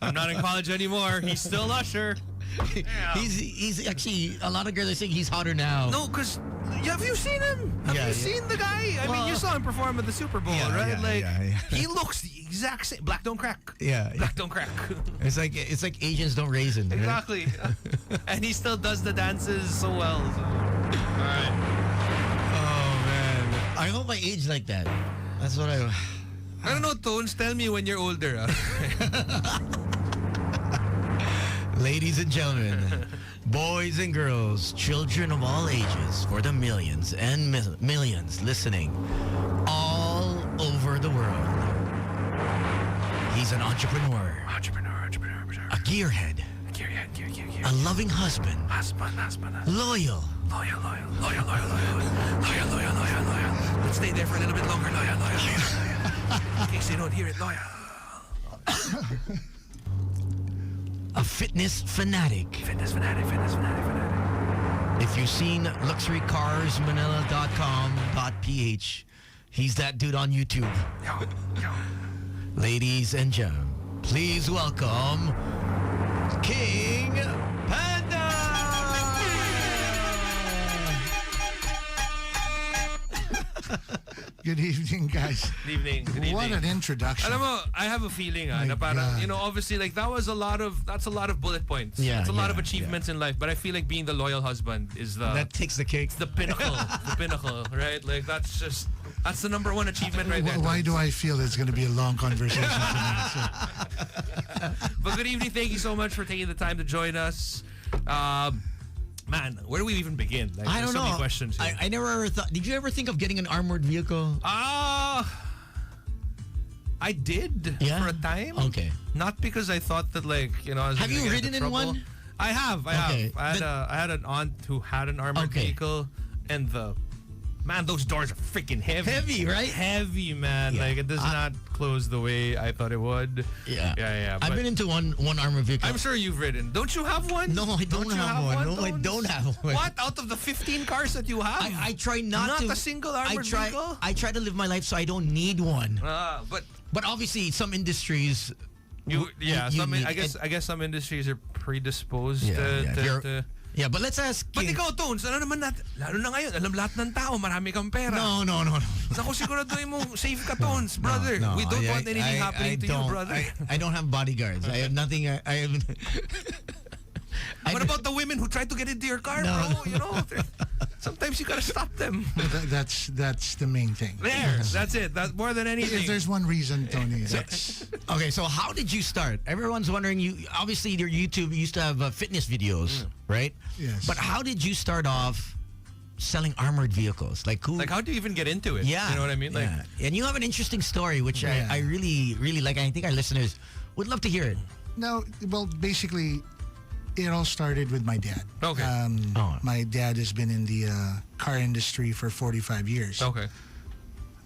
I'm not in college anymore. He's still Usher. Yeah.
He's actually, a lot of girls are saying he's hotter now.
No, because have you seen him? Have you seen the guy? I mean, you saw him perform at the Super Bowl, right? He looks the exact same. Black don't crack. Black don't crack.
It's like Asians don't raisin. Right?
Exactly. And he still does the dances so well. So. All right.
Oh man, I hope I age like that. That's what I
don't know, Tones. Tell me when you're older.
Ladies and gentlemen, boys and girls, children of all ages, for the millions and millions listening all over the world. He's an entrepreneur, a gearhead, a loving husband, loyal.
Let's stay there for a little bit longer, loyal. In case they don't hear it, loyal.
A fitness fanatic. If you've seen luxurycarsmanila.com.ph, he's that dude on YouTube. Ladies and gentlemen, please welcome King Panda!
Good evening, guys.
Good evening.
What an introduction.
Alam mo, I have a feeling
My
na parang,
God.
you know, obviously like that's a lot of bullet points.
Yeah,
it's a lot
yeah,
of achievements in life, but I feel like being the loyal husband is
That takes the cake.
the pinnacle, right? Like that's the number one achievement right there.
Why do I feel it's going to be a long conversation tonight? So,
But good evening. Thank you so much for taking the time to join us. Man, where do we even begin? Like,
I
there's
don't
so
know.
many questions here.
I never ever thought. Did you ever think of getting an armored vehicle?
I did
Yeah?
for a time.
Okay.
Not because I thought that I was
Have
gonna
you
get into
ridden in
trouble.
one?
I have.
Okay.
I had an aunt who had an armored
Okay.
vehicle, and those doors are freaking heavy.
Heavy, right?
Heavy, man.
Yeah.
Like it does not close the way I thought it would.
Yeah.
Yeah.
I've
but
been into one armored vehicle.
I'm sure you've ridden. Don't you have one?
No, I don't
you
have one. No, I
Tones?
don't have one.
What? Out of the 15 cars that you have?
I try not to.
a single armored vehicle?
I try to live my life so I don't need one.
But
But obviously, some industries.
you
need-
I guess some industries are predisposed
Yeah, yeah.
to
Yeah, but let's ask.
But ikaw, Tones, ano naman natin? Lalo na ngayon, alam lahat ng tao, marami kang pera.
No.
Naku, siguraduhin mo, safe ka, Tones, brother.
No,
We don't want anything happening to you,
don't.
brother.
I don't have bodyguards. I have nothing. I have.
What about the women who try to get into your car,
No.
bro? You know, sometimes you gotta stop them.
that's the main thing.
There, that's it. That's more than anything.
If there's one reason, Tony, that's
Okay, so how did you start? Everyone's wondering. You obviously your YouTube used to have fitness videos, right?
Yes.
But how did you start off selling armored vehicles? Like who?
Like, how do you even get into it?
Yeah,
You know what I mean? Like,
yeah. And you have an interesting story, which
Yeah.
I really, really like. I think our listeners would love to hear it.
no. Well, basically, it all started with my dad.
Okay.
Oh.
My dad has been in the car industry for 45 years.
okay.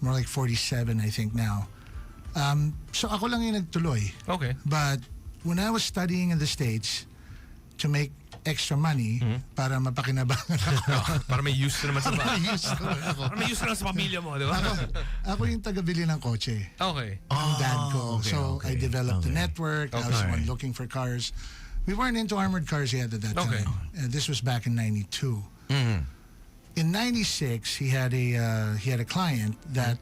More like 47, I think now. So ako lang yung nagtuloy.
Okay.
But when I was studying in the States to make extra money para mapakinabangan ako.
Para may use ka naman sa
Ako
may use ka naman sa pamilya mo, di ba?
ako yung taga-bili ng kotse.
Okay.
Ng dad ko.
okay,
So I
okay,
developed the
okay.
network. I was the one looking for cars. We weren't into armored cars yet at that
Okay.
time. This was back in 92. In 96, he had a client that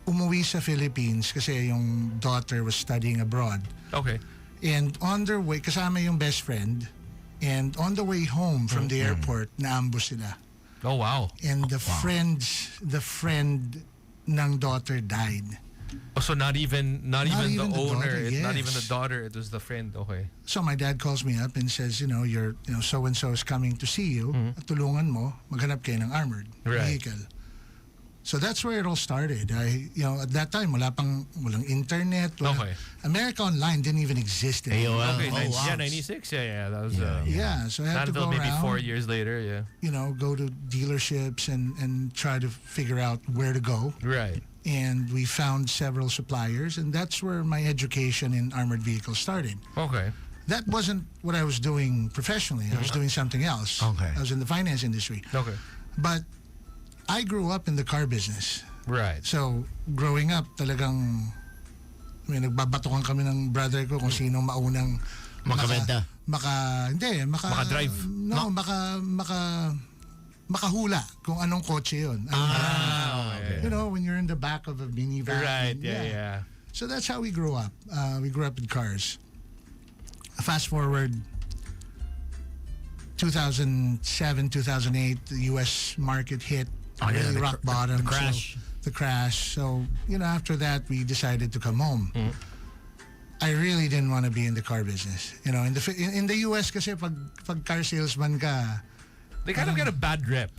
umuwi sa Philippines kasi yung daughter was studying abroad.
Okay.
And on their way, kasama yung best friend, and on the way home from the airport, naambush sila.
Oh, wow.
And the friend ng daughter died.
Oh, so not even the
even the
owner,
daughter,
it's not even the
yes.
daughter, it was the friend. Okay.
So my dad calls me up and says, your so and so is coming to see you. At tulungan mo, maghanap kayo ng armored
Right.
vehicle. So that's where it all started. At that time, walang internet.
Okay.
America Online didn't even exist.
AOL.
Okay,
Oh, wow.
yeah, 96. Yeah, that was
Yeah, so I had
not
to
until
go
maybe
around.
4 years later. Yeah.
Go to dealerships and try to figure out where to go.
Right.
And we found several suppliers, and that's where my education in armored vehicles started.
Okay.
That wasn't what I was doing professionally. I was doing something else.
Okay.
I was in the finance industry.
Okay.
But I grew up in the car business.
Right.
So, growing up, talagang nagbabatukan kami ng brother ko kung sino maunang
Makabenta.
Maka-drive.
No, makahula kung anong kotse yun.
Okay.
When you're in the back of a minivan.
Right. Yeah.
So that's how we grew up. We grew up in cars. Fast forward 2007, 2008, the U.S. market hit really rock bottom.
The crash.
The crash. So, after that, we decided to come home. I really didn't want to be in the car business. In the U.S. kasi pag car salesman ka,
They kind of get a bad rep.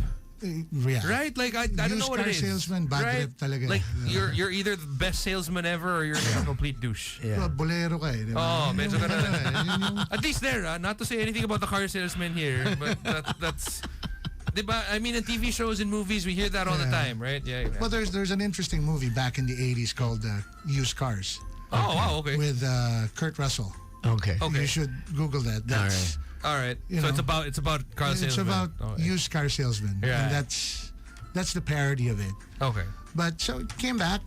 Yeah.
Right? Like I don't know
Used
what
car
it is.
salesman, bad
right?
trip talaga.
Like you're either the best salesman ever or you're a complete douche.
Yeah.
Bolero ka eh. Di ba?
Oh, medyo
Yun
ganun. At least there, not to say anything about the car salesman here, but that's diba? I mean, in TV shows and movies, we hear that all the time, right? Yeah.
Well, there's an interesting movie back in the 80s called Used Cars
Oh, wow, okay.
with Kurt Russell.
Okay.
You should Google that. That's,
All right.
you
So
know,
it's about car
it's
salesman.
about
Okay.
used car salesman.
Yeah.
And that's the parody of it.
Okay.
But so it came back,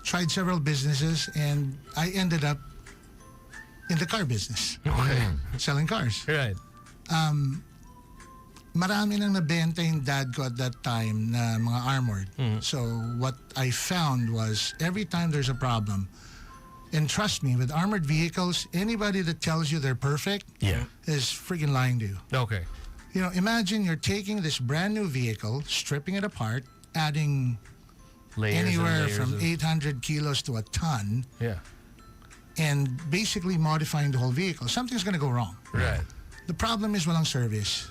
tried several businesses, and I ended up in the car business, selling cars.
Right.
Marami nang nabenta yung dad ko at that time na mga armored. So what I found was every time there's a problem, and trust me, with armored vehicles, anybody that tells you they're perfect is freaking lying to you.
Okay.
You know, imagine you're taking this brand new vehicle, stripping it apart, adding
Layers and
anywhere
layers
from
of-
800 kilos to a ton,
Yeah.
and basically modifying the whole vehicle. Something's going to go wrong.
Right.
The problem is walang service.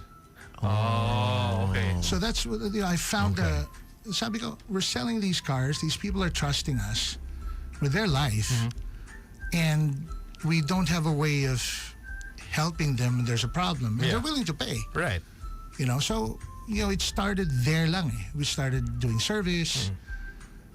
Oh, okay.
So that's what I found. Sabi ko, we're selling these cars. These people are trusting us with their life, and we don't have a way of helping them when there's a problem. And
Yeah.
they're willing to pay.
Right.
You know, so it started there lang eh. We started doing service.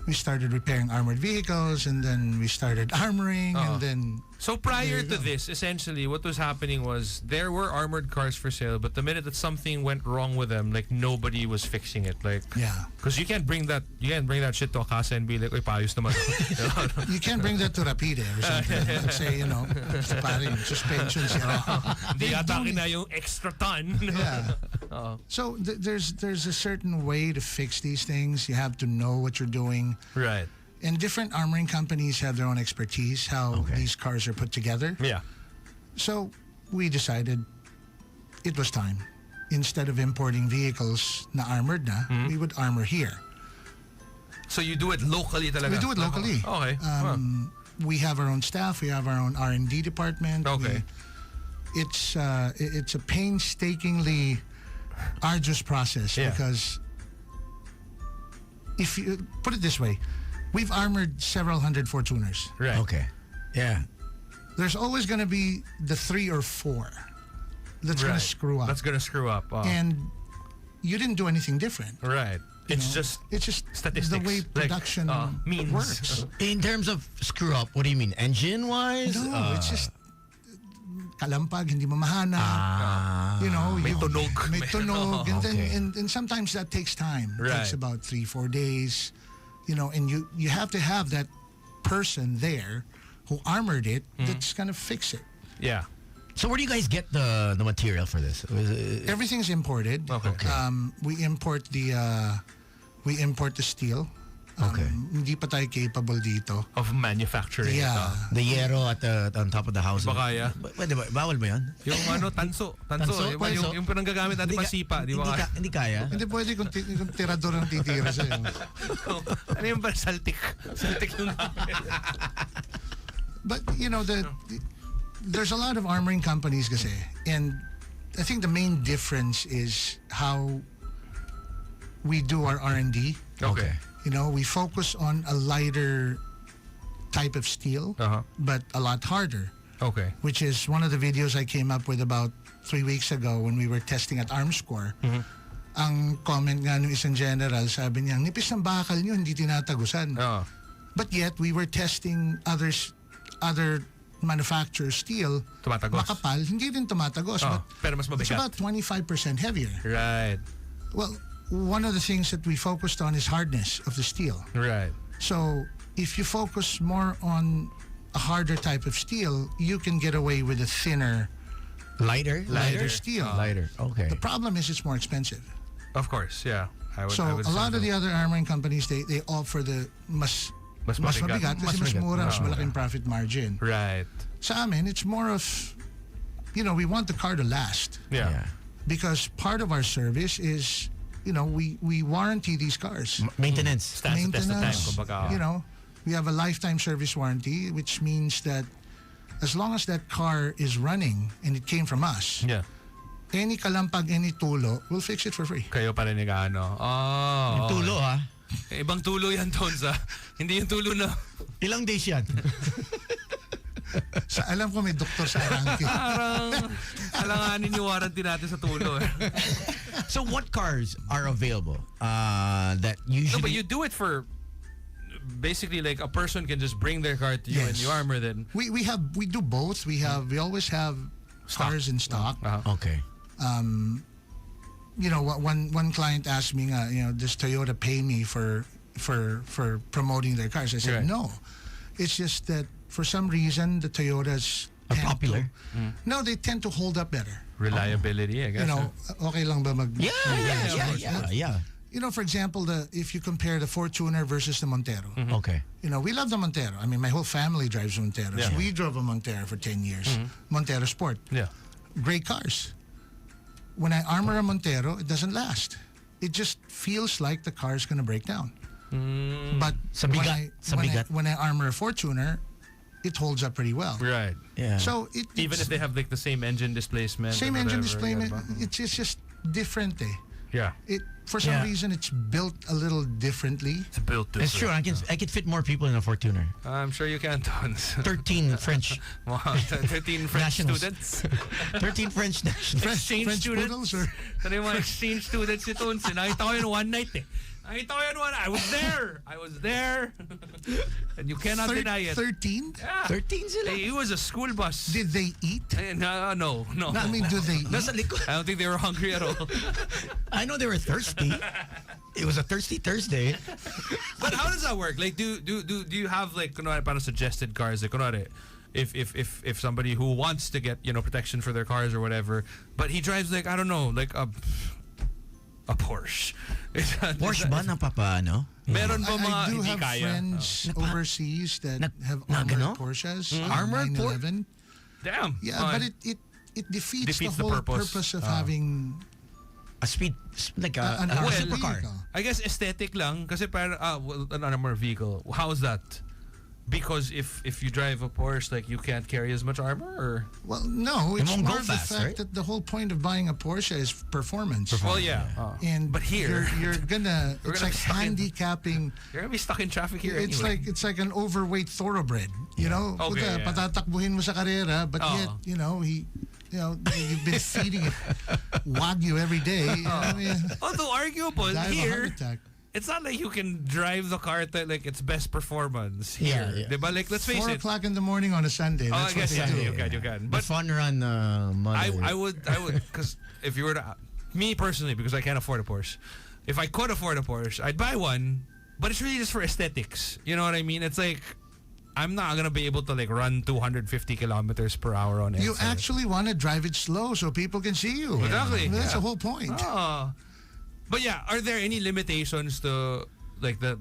We started repairing armored vehicles, and then we started armoring, and then
So prior
There you
to
go.
this, essentially, what was happening was there were armored cars for sale, but the minute that something went wrong with them, like nobody was fixing it. Like,
yeah.
because you can't bring that shit to a casa and be like, "Oy, paayos naman."
You can't bring that to Rapide or something. And say, parang suspension sira.
Di ata na yung extra ton.
Yeah. So there's a certain way to fix these things. You have to know what you're doing.
Right.
And different armoring companies have their own expertise, how these cars are put together.
Yeah.
So we decided it was time. Instead of importing vehicles na armored na, we would armor here.
So you do it locally talaga?
We do it locally.
Okay.
We have our own staff. We have our own R&D department.
Okay.
It's a painstakingly arduous process because if you put it this way, we've armored several hundred Fortuners.
Right.
Okay. Yeah.
There's always going to be the 3 or 4 that's going to screw up.
That's gonna screw up.
And you didn't do anything different.
Right. It's
know?
just
It's just
statistics.
the way
Like,
production
means.
works.
In terms of screw up, what do you mean? Engine wise?
No, it's just kalampag, hindi mo mahana.
May
you-
tunog.
May tunog. And, then,
Okay.
and sometimes that takes time. It
Right.
takes about 3-4 days. And you have to have that person there who armored it that's going to fix it.
Yeah.
So where do you guys get the material for this?
Everything's imported.
Okay.
We import the steel.
Okay.
Hindi pa tayo capable dito.
Of manufacturing.
Yeah.
The yero at on top of the house.
Ba kaya?
Pwede ba? Bawal ba yan?
Yung tanso.
Tanso?
Diba?
Tanso?
Yung pinanggagamit natin masipa. Di ba?
Hindi kaya.
Hindi pwede kung tirador ang titira sa'yo.
Ano yung ba? Saltik. Saltik yung
But, there's a lot of armoring companies kasi. And I think the main difference is how we do our R&D.
Okay.
We focus on a lighter type of steel, but a lot harder.
Okay.
Which is one of the videos I came up with about 3 weeks ago when we were testing at Armscore. Ang comment nga ng isang general, sabi niya, nipis ng bakal niyo, hindi tinatagusan. But yet, we were testing other manufacturers' steel.
Tumatagos.
Makapal, hindi rin tumatagos. But
pero mas
it's
mabigat.
about 25% heavier.
Right.
Well, one of the things that we focused on is hardness of the steel.
Right.
So if you focus more on a harder type of steel, you can get away with a thinner,
Lighter
steel.
Lighter. Okay.
The problem is it's more expensive.
Of course, yeah. I would
So
say
a lot
so.
of the other armoring companies, they offer the mas
mabigat.
mabigat kasi mas mura, mas malaking profit margin.
Right.
Sa amin, it's more of, we want the car to last.
Yeah.
Because part of our service is, we warranty these cars.
Maintenance.
Stands the test of time, kumbaga.
We have a lifetime service warranty, which means that as long as that car is running and it came from us,
Yeah.
any kalampag, any tulo, we'll fix it for free.
Kayo pa rin ano. Oh.
Yung tulo, ha?
Ibang tulo yan, Tones, ha? Hindi yung tulo na.
Ilang days yan?
Alam ko may doktor sa Arangke.
Parang alanganin yung warranty natin sa tulo.
So what cars are available that usually...
No, but you do it for... Basically, like a person can just bring their car to you and you armor then.
We do both. We always have cars in stock.
Okay.
You know, one client asked me, does Toyota pay me for promoting their cars? I said, no. It's just that for some reason the Toyotas
Are popular?
No, they tend to hold up better.
Reliability, I guess.
You know, okay lang ba mag...
Yeah.
You know, for example, if you compare the Fortuner versus the Montero.
Okay.
You know, we love the Montero. I mean, my whole family drives Monteros.
Yeah.
We drove a Montero for 10 years. Montero Sport.
Yeah.
Great cars. When I armor a Montero, it doesn't last. It just feels like the car is going to break down. But
Sa bigat.
when I armor a Fortuner, it holds up pretty well.
Right.
Yeah.
So
Even if they have like the same engine displacement.
same
or
engine
whatever,
displacement,
yeah,
it's just different.
Yeah.
For some reason, it's built a little differently.
It's built
It's true. I could fit more people in a Fortuner.
I'm sure you can, Tons.
13 French.
Wow, 13 French
Nationals.
students.
13 French nationals.
Exchange
French
students.
poodles or
Ano yung mga exchange students si Tons? Nakita ko yun one night eh. Nakita ko yun one night. I was there. And you cannot deny it.
13?
Yeah.
13 sila.
It was a school bus.
Did they eat?
No.
I mean, do they eat?
Nasa likod.
I don't think they were hungry at all.
I know they were thirsty. It was a thirsty Thursday.
But how does that work? Like, do you have like kunwari parang suggested cars? Like, kunwari, if somebody who wants to get protection for their cars or whatever, but he drives like I don't know, like a Porsche.
Porsche ba na papa, no?
Meron ba mga
I do
hindi
have
kaya?
friends overseas that have
na
armored
gano?
Porsches.
Armored
911.
Damn.
Yeah,
Oh,
but it defeats the
Defeats the
whole
purpose.
of having
A speed, like
an
a
armored
supercar.
vehicle.
I guess aesthetic lang kasi parang an armored vehicle. How is that? Because if you drive a Porsche, like you can't carry as much armor, or
Well, no, it's
won't go
more the
fast,
fact
right?
that the whole point of buying a Porsche is performance.
well, yeah.
And
But here-
you're gonna
We're
it's
gonna
like
be stuck in-
handicapping.
You're gonna be stuck in traffic here
It's
anyway.
like an overweight thoroughbred. You know,
Okay,
Puta,
yeah.
patatakbuhin mo sa karera, but yet you've been feeding it Wagyu every day. I mean,
Although arguable
die of a
here,
heart attack.
it's not like you can drive the car to like its best performance here.
Yeah.
Diba? Like, let's face
4
it.
o'clock in the morning on a Sunday.
Oh, I
That's what
guess
they do.
you can.
The
But
fun run, mother.
I would, because if you were to, me personally, because I can't afford a Porsche, if I could afford a Porsche, I'd buy one, but it's really just for aesthetics. You know what I mean? It's like, I'm not going to be able to like run 250 kilometers per hour on it.
You actually want to drive it slow so people can see you.
Exactly.
That's
Yeah.
the whole point.
Oh. But yeah, are there any limitations to like the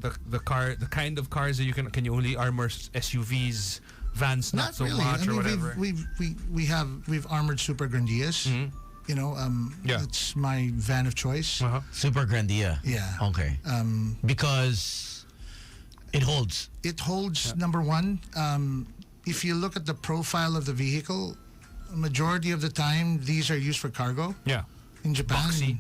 kind of cars that can you only armor SUVs, vans not so
really.
much
I mean,
or whatever?
we've armored Super Grandias. You know,
Yeah.
it's my van of choice.
Uh-huh.
Super Grandia.
Yeah.
Okay. Because it holds.
It holds, number one, if you look at the profile of the vehicle, majority of the time, these are used for cargo.
Yeah.
In Japan,
Boxy.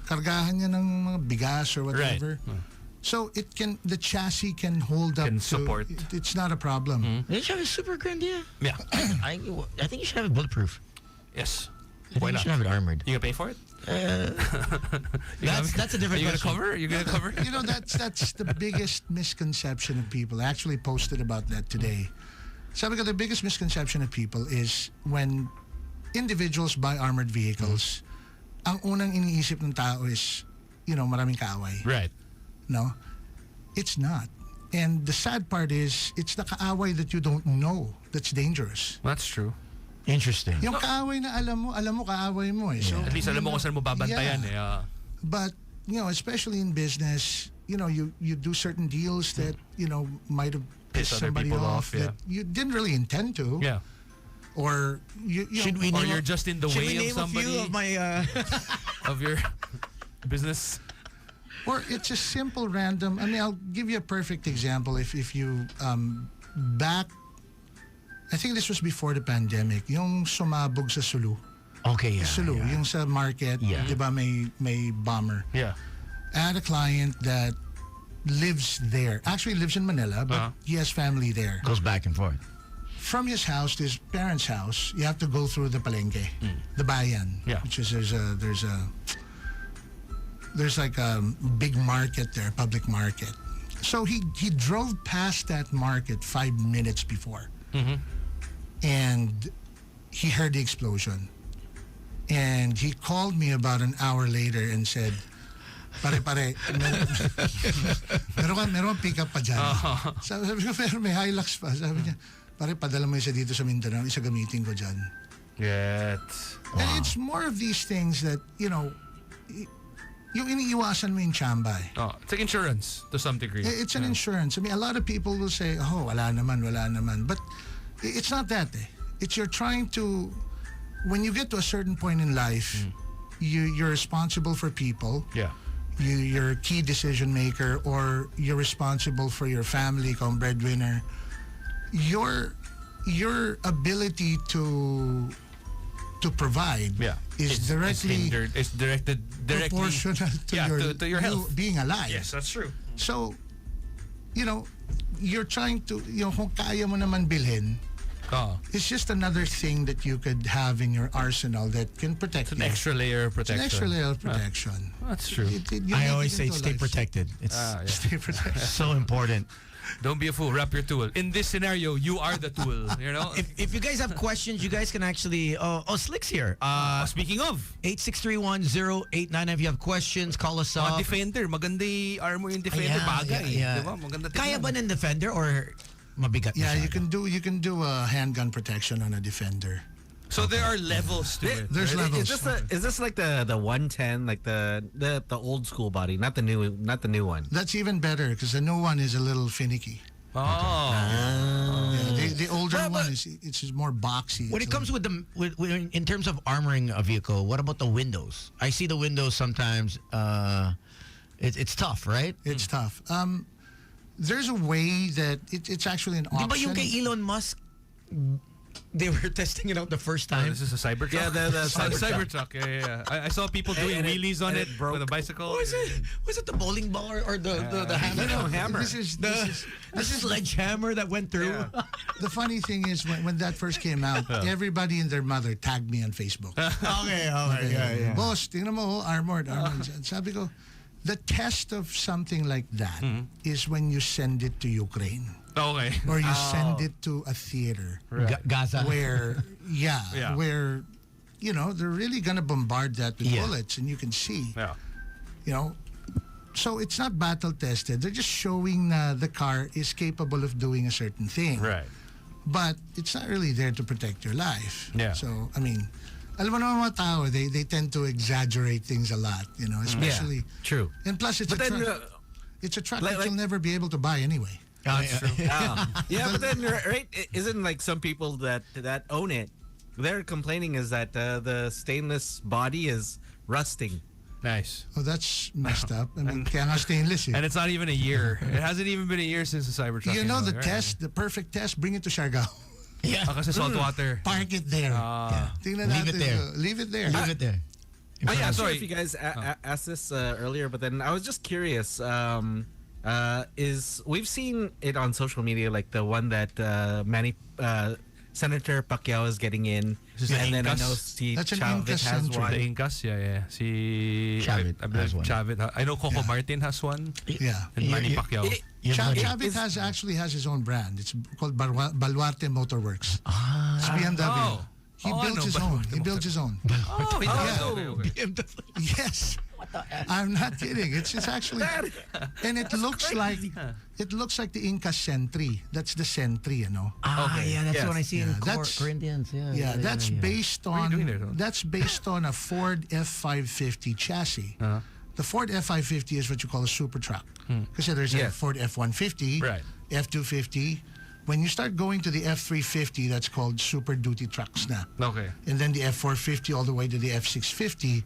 kargahan niya ng mga bigas or whatever.
Right.
So the chassis can hold up
Can
to,
support.
it's not a problem.
Did you have a Super Grandia?
Yeah.
I think you should have it bulletproof.
Yes.
I think
Why
you
not?
should have it armored.
You gonna pay for it?
That's a different
Are you gonna
question.
cover? You gonna cover?
You know, that's the biggest misconception of people. I actually posted about that today. Sabi ko, the biggest misconception of people is when individuals buy armored vehicles, ang unang iniisip ng tao is, maraming kaaway.
Right.
No? It's not. And the sad part is, it's the kaaway that you don't know that's dangerous.
That's true.
Interesting.
Yung kaaway na alam mo kaaway mo eh. So,
At least alam mo kung saan mo babantayan eh.
But, especially in business, you do certain deals that, might have
Piss
pissed
other
somebody
people
off
off, yeah.
that you didn't really intend to.
Yeah.
Or,
Should we
Or
name
you're
a-
just in the
should
way
we
of
name
somebody
a few of my
of your business.
or it's a simple random, I'll give you a perfect example. If you, back, I think this was before the pandemic, yung sumabog sa Sulu.
Okay, yeah.
Sulu,
yeah.
yung sa market,
Yeah.
di ba may bomber.
Yeah.
I had a client that lives there. Actually lives in Manila, but he has family there.
Goes back and forth.
From his house to his parents' house, you have to go through the palengke, the bayan,
Yeah.
which is there's like a big market there, public market. So he drove past that market 5 minutes before, and he heard the explosion, and he called me about an hour later and said, pare, meron pickup pa dyan. Sabi ko, pero may Hilux pa. Sabi niya, pare, padala mo isa dito sa Mindanao, isa gamitin ko dyan.
Yeah.
And it's more of these things that, yung iniiwasan mo yung chamba eh.
Oh, it's like insurance to some degree.
It's an insurance. I mean, a lot of people will say, oh, wala naman. But it's not that eh. It's you're trying to, when you get to a certain point in life, you're responsible for people.
Yeah.
You're a key decision maker, or you're responsible for your family, kung breadwinner. Your ability to provide is directly
directed directly
proportional to
to your
you
health.
being alive.
Yes, that's true.
So, you're trying to, kung kaya mo naman bilhin, it's just another thing that you could have in your arsenal that can protect
It's an
you.
extra layer of protection.
It's an extra layer of protection.
That's true.
You
I
make
always
it
say
into
stay
life.
protected. It's
Stay protected.
so important.
Don't be a fool. Wrap your tool. In this scenario, you are the tool. You know.
If you guys have questions, you guys can actually. Slick's here.
Speaking of
8631-0899. If you have questions, call us up.
Defender, maganda yung armor yung Defender. Bagay. Diba? Maganda
Kaya
tingnan.
ba ng Defender or mabigat?
Yeah,
masyado?
you can do a handgun protection on a Defender.
So there are levels to it.
There's levels.
Is this like the 110, like the old school body, not the new one?
That's even better because the new one is a little finicky.
Oh.
Yeah, the older one it's more boxy.
When it comes with in terms of armoring a vehicle, what about the windows? I see the windows sometimes. It's tough, right?
It's tough. There's a way that it's actually an option.
Di ba yung kay Elon Musk, they were testing it out the first time?
This is a Cybertruck?
Yeah, the
Cybertruck. Yeah. I saw people doing wheelies on it with a bicycle.
Was it the bowling ball or the hammer?
No, hammer.
This is
The sledgehammer that went through.
Yeah.
the funny thing is when that first came out, everybody and their mother tagged me on Facebook.
Okay, yeah.
Boss, tingnan mo, armored. Sabi ko, the test of something like that is when you send it to Ukraine.
Okay.
Or you send it to a theater
Gaza.
where,
Yeah.
where, they're really going to bombard that with
Yeah.
bullets and you can see,
Yeah.
So it's not battle tested. They're just showing the car is capable of doing a certain thing.
Right.
But it's not really there to protect your life.
Yeah.
So, I mean, alam mo naman mga tao, they tend to exaggerate things a lot, especially.
True.
And plus, it's
But
a
then,
truck. It's a truck
like-
that you'll never be able to buy anyway.
Yeah, but then right, isn't like some people that own it, their complaining is that the stainless body is rusting.
Nice.
Oh, that's messed up. I mean, kaya nga stainless eh.
And it's not even a year. It hasn't even been a year since the Cybertruck.
You know the
came out, right?
test, the perfect test, bring it to Siargao.
Yeah.
Kasi salt water.
Park it there. Tingnan
Leave it
natin,
there.
Leave it there.
Leave it there.
I'm
yeah,
not sure
sorry.
if you guys asked this earlier, but then I was just curious. Is we've seen it on social media, like the one that Senator Pacquiao is getting in,
This is
and then I
Incas?
know si
That's an
Chavez
Incas
has
century.
one.
The Incas, yeah. Si
Chavez
I believe
has one.
Chavez. I know Coco Martin has one.
Yeah.
And Manny Pacquiao.
Your buddy.
Chavez actually has his own brand. It's called Baluarte Motorworks. It's BMW. He builds his own. He builds his own.
Oh, he does.
Yeah.
Okay.
Yes. I'm not kidding. It's actually, and it looks like the Inca Sentry. That's the Sentry,
Yeah, that's
Yes.
what I see in
Yeah, that's-
Corinthians.
Yeah, that's based
What are you doing there,
on
though?
that's based on a Ford F550 chassis. The Ford F550 is what you call a super truck. Because there's a
Yes.
Ford F150,
Right.
F250. When you start going to the F350, that's called super duty trucks now.
Okay.
And then the F450 all the way to the F650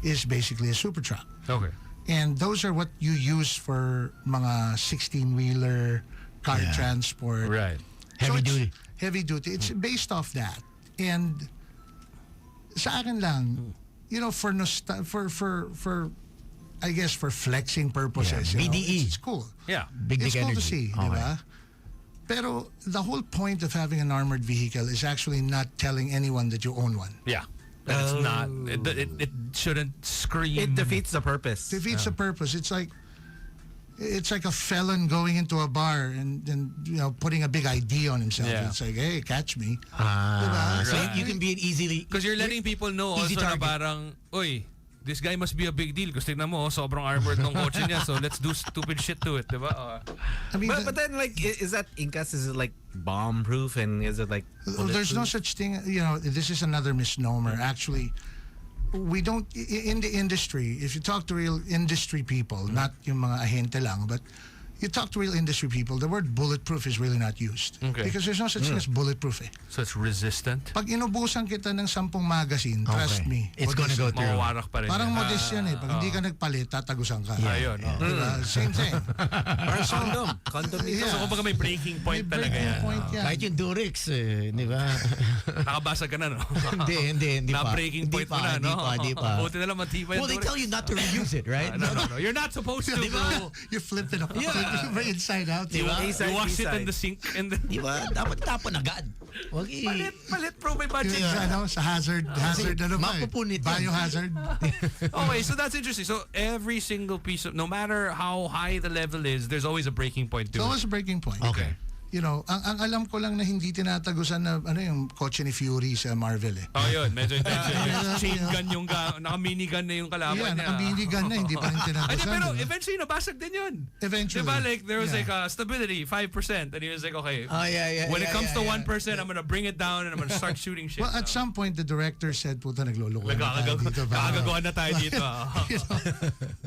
is basically a super truck.
Okay.
And those are what you use for mga 16-wheeler car
Yeah.
transport.
Right.
Heavy
it's
duty.
Heavy duty. It's based off that. And sa akin lang, you know, for I guess for flexing purposes,
Yeah,
you know,
BDE.
it's cool.
Yeah.
Big
It's
dick
cool
energy.
to see, di ba? Pero the whole point of having an armored vehicle is actually not telling anyone that you own one.
Yeah. And it's not. It shouldn't scream.
It defeats the purpose.
Defeats the purpose. It's like a felon going into a bar and you know putting a big ID on himself.
Yeah.
It's like, hey, catch me.
So
Right.
you can be an easily...
Because you're letting people know
Easy
also na
target.
parang, oy, this guy must be a big deal. Kasi tignan mo, sobrang armored ng kotse niya. So let's do stupid shit to it, di ba?
I mean,
But then, like, is that Incas? Is it like bomb proof, and is it like?
there's no such thing. You know, this is another misnomer. Actually, we don't in the industry. If you talk to real industry people, not yung mga ahente lang, but you talk to real industry people, the word bulletproof is really not used.
Okay.
Because there's no such thing as bulletproof. Eh.
So it's resistant.
Pag inubusan kita ng 10 magazine, trust me,
It's gonna go through.
Mawawarak pa rin.
parang
yan.
modest yan eh. Pag hindi ka nagpalit, tatagusan ka.
Ayun.
Diba? Same thing.
Or condom.
Yeah.
So kumbaga may breaking point
May
talaga
breaking
yan.
point yan.
Kahit yung Durex, di ba?
Nakabasag ka na, no?
Hindi pa.
Na-breaking point mo na, no?
Hindi pa.
Buti na lang matibay.
Well, they tell you not to reuse it, right?
No. You're not supposed to, bro.
You flipped it up. Yeah. Inside out.
Di ba?
You wash it in the sink and then...
Di ba? Dapat tapon agad. Wag
Palit, bro. May budget.
Sa hazard ano ba eh?
Mapupunit yan.
Biohazard.
Okay, so that's interesting. So every single piece of, no matter how high the level is, there's always a breaking point to
It's
it.
always a breaking point.
Okay.
You know, ang alam ko lang na hindi tinatagusan na yung kotse ni Fury sa Marvel eh.
Oh, yun. Medyo intense. Chain gun yung, naka-minigun na yung kalaban
Yeah,
niya.
naka-minigun na, hindi pa rin
Ay,
tinatagusan.
pero
diba?
eventually nabasag din yun.
Eventually.
Diba, like, there was
Yeah.
like stability, 5%. And he was like, okay,
Oh, yeah.
when it comes to 1%, I'm gonna bring it down and I'm gonna start shooting shit.
Well, at some point, the director said, puta, nagloloko na tayo dito.
Kakagawa na tayo dito.
You know?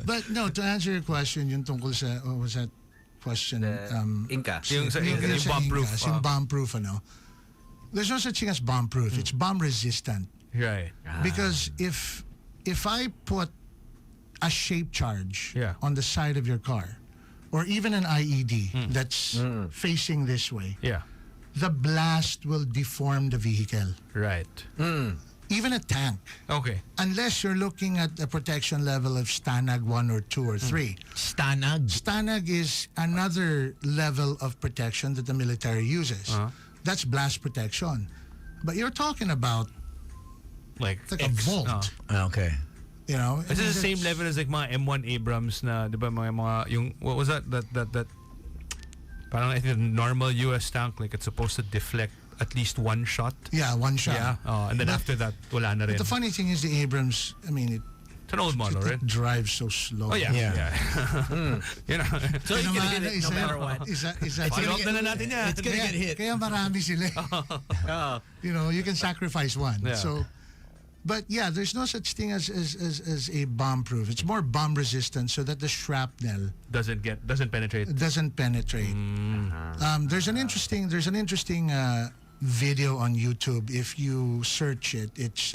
But no, to answer your question, yung tungkol sa, what was that question?
Inca.
Yung sa yung
sa
bomb-proof.
Incas, yung bomb-proof, ano? There's no such thing as bomb-proof. It's bomb-resistant.
Right.
Because if I put a shape charge
Yeah.
on the side of your car, or even an IED that's facing this way,
Yeah.
the blast will deform the vehicle.
Right.
Even a tank.
Okay.
Unless you're looking at a protection level of Stanag 1 or 2 or 3.
Stanag.
Stanag is another level of protection that the military uses. That's blast protection. But you're talking about
Like
like a vault.
Okay.
You know?
Is it the same level as like mga M1 Abrams na, di ba, mga yung, what was that? That parang I think the normal US tank, like it's supposed to deflect at least one shot.
Yeah, one shot.
Yeah. And then
But-
after that, wala na rin.
But the funny thing is the Abrams, I mean,
It's an old model, right?
it drives so slow.
Oh, yeah. You know.
So you can hit it no
Isa-
matter what.
Isa,
Follow up na lang natin yan.
It's gonna get hit.
Kaya marami sila.
Oh.
You know, you can sacrifice one.
Yeah.
So, but yeah, there's no such thing as a bomb proof. It's more bomb resistant so that the shrapnel
Doesn't penetrate.
doesn't penetrate. There's an interesting video on YouTube. If you search it, it's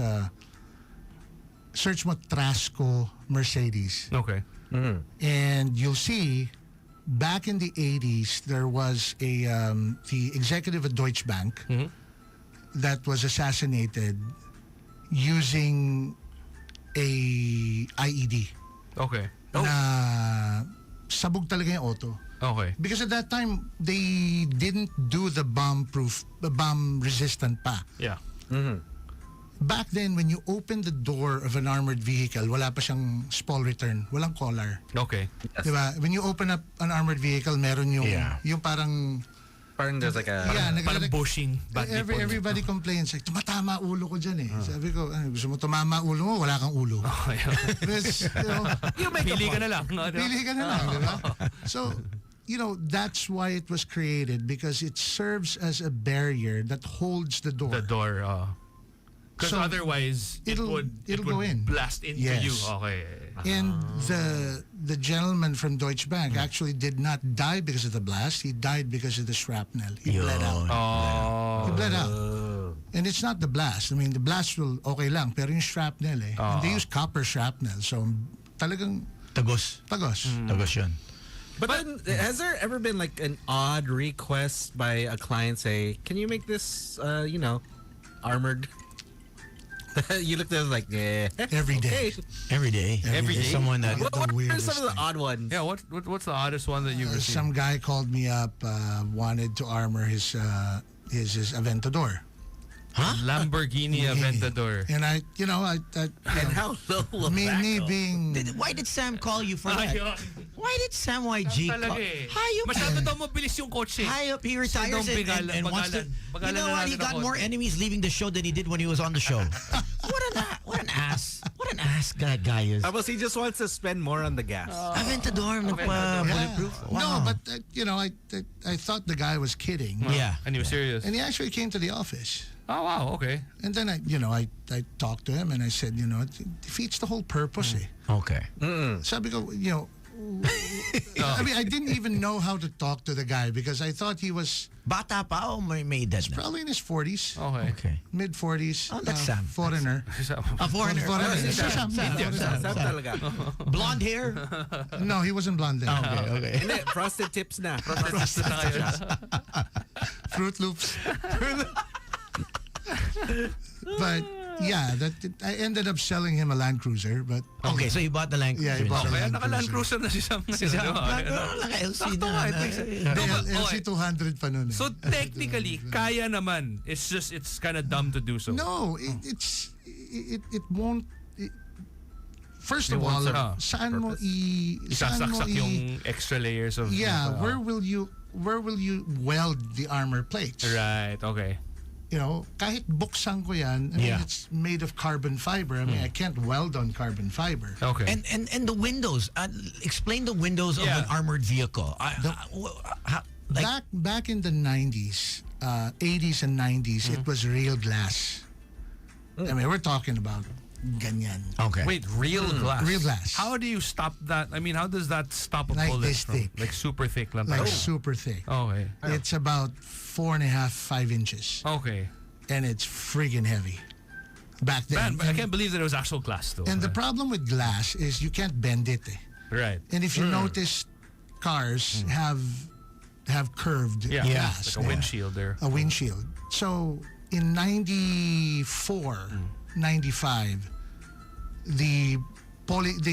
search mo Trasco Mercedes,
Okay.
and you'll see back in the 80s there was a the executive of Deutsche Bank that was assassinated using a IED
Okay.
na sabog talaga yung auto.
Okay.
Because at that time, they didn't do the bomb resistant pa.
Yeah.
Back then, when you open the door of an armored vehicle, wala pa siyang spall return, walang collar.
Okay.
Diba? When you open up an armored vehicle, meron yung,
Yeah.
yung parang,
Parang there's like a...
yeah,
Parang bushing.
everybody complains, like, tumatama ulo ko dyan eh. Sabi ko, gusto mo tumama ulo mo, wala kang ulo. Because, you know,
Pili ka na lang.
pili ka na lang, diba? So, you know, that's why it was created, because it serves as a barrier that holds the door.
The door. Because
So,
otherwise,
it'll
would
go in.
blast into
Yes.
you. Okay.
And the gentleman from Deutsche Bank actually did not die because of the blast. He died because of the shrapnel. He bled out. He bled out. And it's not the blast. I mean, the blast will okay lang, pero yung shrapnel eh. And they use copper shrapnel. So, talagang
Tagos.
tagos.
Tagos yun.
But then, has there ever been like an odd request by a client say, can you make this, armored? You looked at it like, yeah.
Every day.
Okay.
Every day.
Every
There's
day?
someone that.
What are
weirdest
some of the
thing.
odd ones?
Yeah, what's the oddest one that you've received?
Some guy called me up, wanted to armor his Aventador.
Lamborghini Aventador.
And I
And how low will
me
that go?
being
Why did Sam call you for that?
Ayun.
Why did Sam YG call?
Talaga eh.
Hayop.
Masyado daw mabilis yung kotse.
Hayop, he retires and wants to. You know what? He got more enemies leaving the show than he did when he was on the show. What an ass. What an ass that guy is.
How about he just wants to spend more on the gas?
Aventador, bulletproof.
No, but I thought the guy was kidding.
Yeah.
And he was serious.
And he actually came to the office.
Oh, wow, okay.
And then I talked to him and I said, it defeats the whole purpose.
Okay.
Sabi ko, I mean, I didn't even know how to talk to the guy because I thought he was
Bata pa o may edad na?
probably in his 40s,
Okay.
Okay.
mid 40s.
Oh, that's Sam.
Foreigner.
A foreigner.
Foreigner.
Sam.
Sam talaga.
Blonde hair?
No, he wasn't blonde then.
Okay.
Hindi, frosted tips na.
Fruit Loops. But yeah, I ended up selling him a Land Cruiser. But
Okay, so you bought the Land
Yeah,
Cruiser.
he bought
Oh,
a
kaya
Land
naka-Land
Cruiser.
Cruiser na si Sam.
Si Sam. LC
Sakto
na.
nga, it makes sense.
The
No, but,
LC
okay.
200 pa nun eh.
So technically, kaya naman. It's just, it's kind of dumb to do so.
No, it won't. First
It
of all,
won't serve
saan mo
Isasaksak yung extra layers of...
Yeah, where will you weld the armor plates?
Right, okay.
Kahit buksan ko yan, I mean,
Yeah.
it's made of carbon fiber. I mean, I can't weld on carbon fiber.
Okay.
And the windows. Explain the windows of
Yeah.
an armored vehicle.
Back in the 90s, 80s and 90s, it was real glass. I mean, we're talking about ganyan.
Okay.
Wait, real glass?
Real glass.
How do you stop that? I mean, how does that stop a
Like
bullet?
this thick.
Like super thick lang
Like
talaga?
super thick.
Okay.
It's about 4.5, 5 inches.
Okay.
And it's friggin' heavy. Back
Man,
then.
I can't believe that it was actual glass though.
And the problem with glass is you can't bend it.
Right.
And if you notice, cars have curved
Yeah.
glass.
Like a windshield there.
A windshield. So in 94, 95, they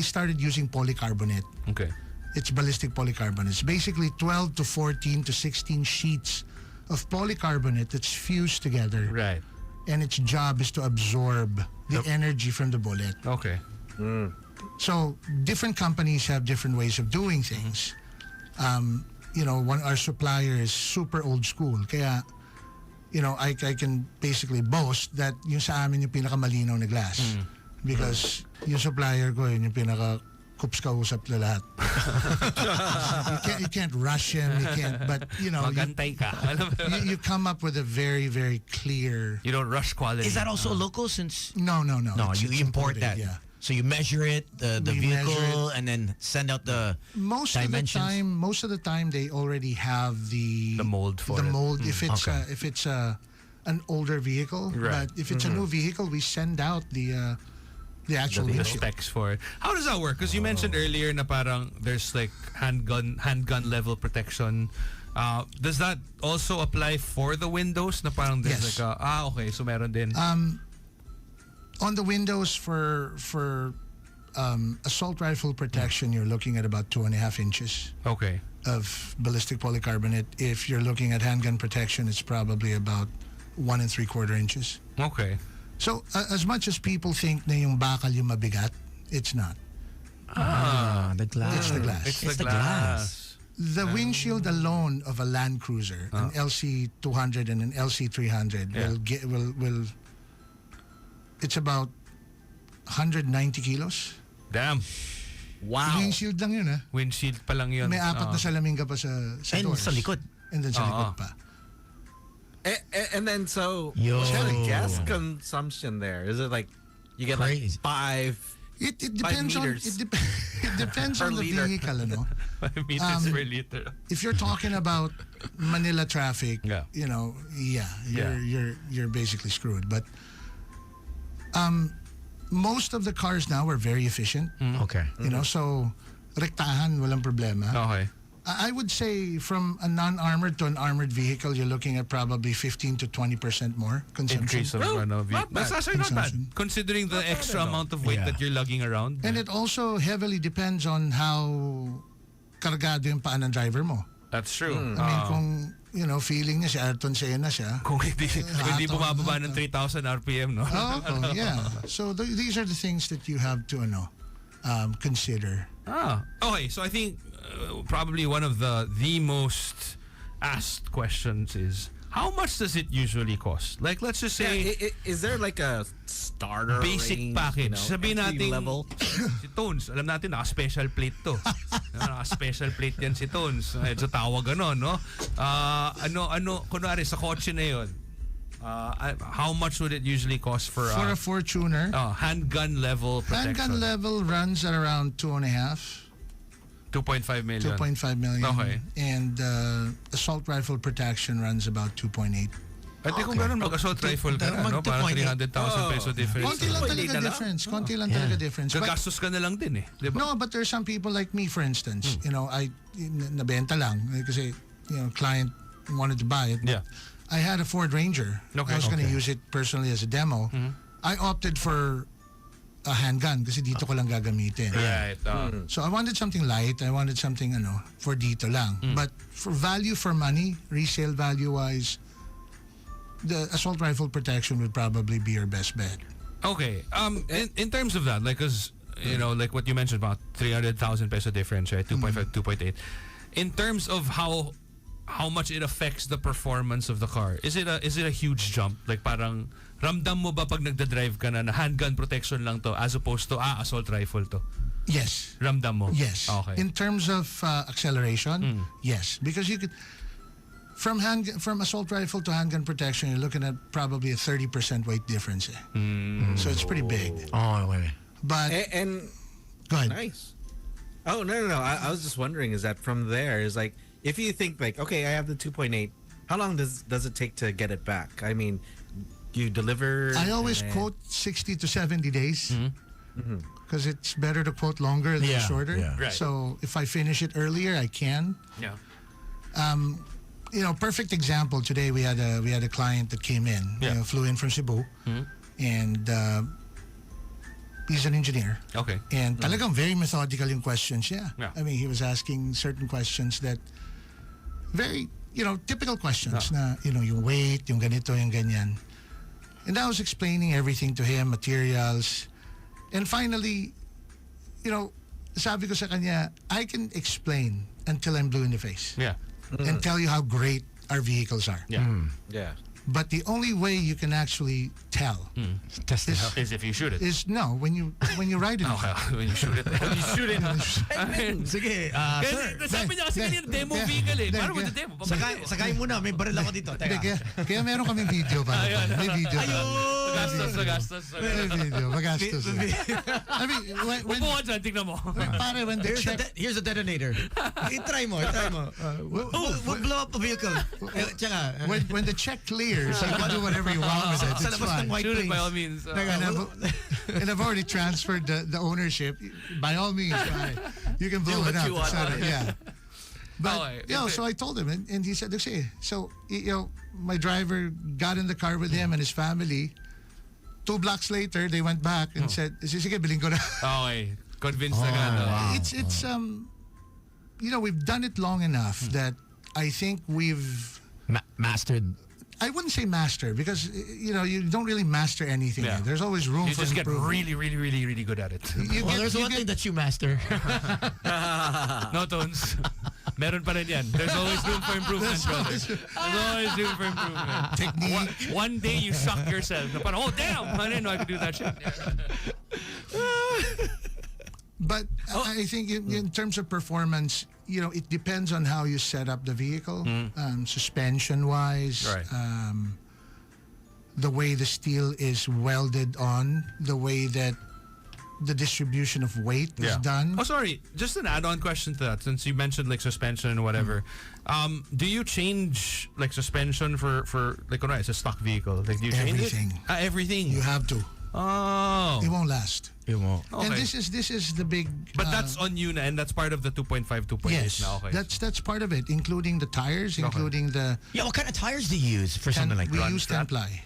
started using polycarbonate.
Okay.
It's ballistic polycarbonate. It's basically 12 to 14 to 16 sheets of polycarbonate that's fused together.
Right.
And its job is to absorb the energy from the bullet.
Okay.
So different companies have different ways of doing things. Our supplier is super old school. Kaya, I can basically boast that yung sa amin yung pinakamalinaw na glass. Because yung supplier ko, yun yung pinaka-kups kausap na lahat. you can't rush him, but
Magantay ka.
you come up with a very, very clear...
You don't rush quality.
Is that also local since...
No.
No,
It's
you import
imported,
that.
Yeah.
So you measure it, the
We
vehicle,
measure
and then send out the
Most
dimensions.
of the time, they already have the
mold for
the
it.
mold. If
Okay.
it's an older vehicle,
Right.
but if it's a new vehicle, we send out the actual
the
windshield.
specs for it. How does that work? Because you mentioned earlier na parang there's like handgun level protection. Does that also apply for the windows? Na parang there's
Yes.
like okay, so meron din.
On the windows for assault rifle protection, you're looking at about 2.5 inches
Okay.
of ballistic polycarbonate. If you're looking at handgun protection, it's probably about 1 3/4 inches.
Okay.
So as much as people think na yung bakal yung mabigat, it's not.
the glass.
It's the glass.
It's the glass.
The windshield alone of a Land Cruiser, an LC 200 and an LC 300, will it's about 190 kilos.
Damn.
Wow.
Windshield lang yun, ha?
Windshield pa lang yun.
May apat na salamin ka pa sa
And
doors.
sa likod.
And then sa likod pa.
And then so
Yo.
what's kind of gas consumption there? Is it like you get
Crazy.
like 5?
It depends on
meters.
it depends
Per
on the
liter.
vehicle, ano?
5 meters per liter.
If you're talking about Manila traffic,
Yeah.
you're basically screwed. But most of the cars now are very efficient.
Okay.
So rektahan walang problema.
Okay.
I would say from a non-armored to an armored vehicle, you're looking at probably 15 to 20% more consumption.
Increase of that's actually not bad, considering the extra amount of weight that you're lugging around.
And it also heavily depends on how kargado yung paa ng driver mo.
That's true.
I mean, kung, feeling niya si Ayrton Senna siya.
Kung hindi bumababa ng 3,000 RPM, no?
Oh, yeah. So these are the things that you have to consider.
Okay. So I think probably one of the most asked questions is, how much does it usually cost? Like, let's just say,
is there like a starter
basic
range,
package? Sabihin natin,
level?
si Tones, alam natin, naka-special plate to. Naka-special plate yan si Tones. Medyo tawag ganon, no? Kunwari, sa kotse na yun, how much would it usually cost for
a Fortuner?
Handgun level protection?
Handgun level runs at around 2.5.
2.5 million.
2.5 million.
Okay.
And assault rifle protection runs about 2.8.
Pwede kung gano'n mag-assault rifle ka na, no? Parang 300,000 peso difference.
Konti lang talaga difference. Konti lang talaga difference.
Gagastos ka na lang din eh. Diba?
No, but there's some people like me, for instance. I nabenta lang kasi client wanted to buy it.
Yeah.
I had a Ford Ranger.
Okay.
I was going to use it personally as a demo. I opted for a handgun kasi dito ko lang gagamitin.
Right.
So I wanted something light. I wanted something for dito lang. But for value for money, resale value wise, the assault rifle protection would probably be your best bet.
Okay. In terms of that, like, cause like what you mentioned about 300,000 peso difference, right? 2.5, 2.8. In terms of how much it affects the performance of the car, is it a huge jump? Like, parang ramdam mo ba pag nagda-drive ka na handgun protection lang to as opposed to assault rifle to?
Yes.
Ramdam mo?
Yes.
Okay.
In terms of acceleration, yes, because you could from assault rifle to handgun protection, you're looking at probably a 30% weight difference. So it's pretty big.
Oh, wait.
But
And
go ahead.
nice. Oh no. I was just wondering, is that from there is like, if you think like, okay, I have the 2.8, how long does it take to get it back? I mean, you deliver.
I always quote 60 to 70 days because it's better to quote longer than shorter.
Yeah.
Right.
So if I finish it earlier, I can.
Yeah.
Perfect example. Today we had a client that came in, flew in from Cebu, and he's an engineer.
Okay.
And talagang very methodical yung questions. Yeah.
Yeah.
I mean, he was asking certain questions that very, typical questions na, yung weight, yung ganito, yung ganyan. And I was explaining everything to him, materials. And finally, sabi ko sa kanya, I can explain until I'm blue in the face.
Yeah.
And tell you how great our vehicles are.
Yeah.
Yeah.
But the only way you can actually tell
Test it
is,
out.
Is if you shoot it.
is when you ride it.
Okay. When you shoot it. When you shoot it.
Sige, sir.
Sabi niya kasi kanina demo vehicle eh. Paano mo demo?
Sakay muna, may baril ako dito.
Hindi, kaya meron kaming video pa. May video pa.
Gastos.
May video, magastos. I mean, when
Upo ka dyan, tignan mo.
pare, when the check,
Here's a detonator. Try mo. We'll blow up a vehicle. Tsaka,
when the check clears, you can do whatever you want with it.
sa
It's
labas ng
fine.
white
Shoot it
plains.
by all means.
And I've already transferred the ownership. By all means, you can blow
Do
it
what
up.
you want
etc.
on it.
Yeah. But
Okay.
so I told him, and he said, so my driver got in the car with him and his family. 2 blocks later, they went back and said, "Sige, bilhin ko na."
Okay. Convinced na ka. no?
wow.
It's we've done it long enough that I think we've.
Mastered.
I wouldn't say master because you don't really master anything.
Yeah.
There's always room
You
for
just get
improvement.
really, really, really, really good at it.
Well, there's one thing that you master.
No, Tones. Meron pa rin yan. There's always room for improvement, brother. There's always room for improvement.
Technique.
One day you shock yourself. Na parang, oh, damn! I didn't know I could do that shit.
But I think in terms of performance, it depends on how you set up the vehicle, suspension-wise,
Right.
The way the steel is welded on, the way that the distribution of weight is done.
Oh, sorry. Just an add-on question to that, since you mentioned like suspension and whatever. Do you change like suspension for like, it's a stock vehicle? Like, do you change
Everything.
it? Everything.
You have to.
Oh.
It won't last.
It won't.
And
Okay.
this is the big.
But that's on you na, and that's part of the 2.5, 2.8
yes.
now. Okay.
That's part of it, including the tires, including the.
Yeah, what kind of tires do you use for something like
we
that?
use 10-ply.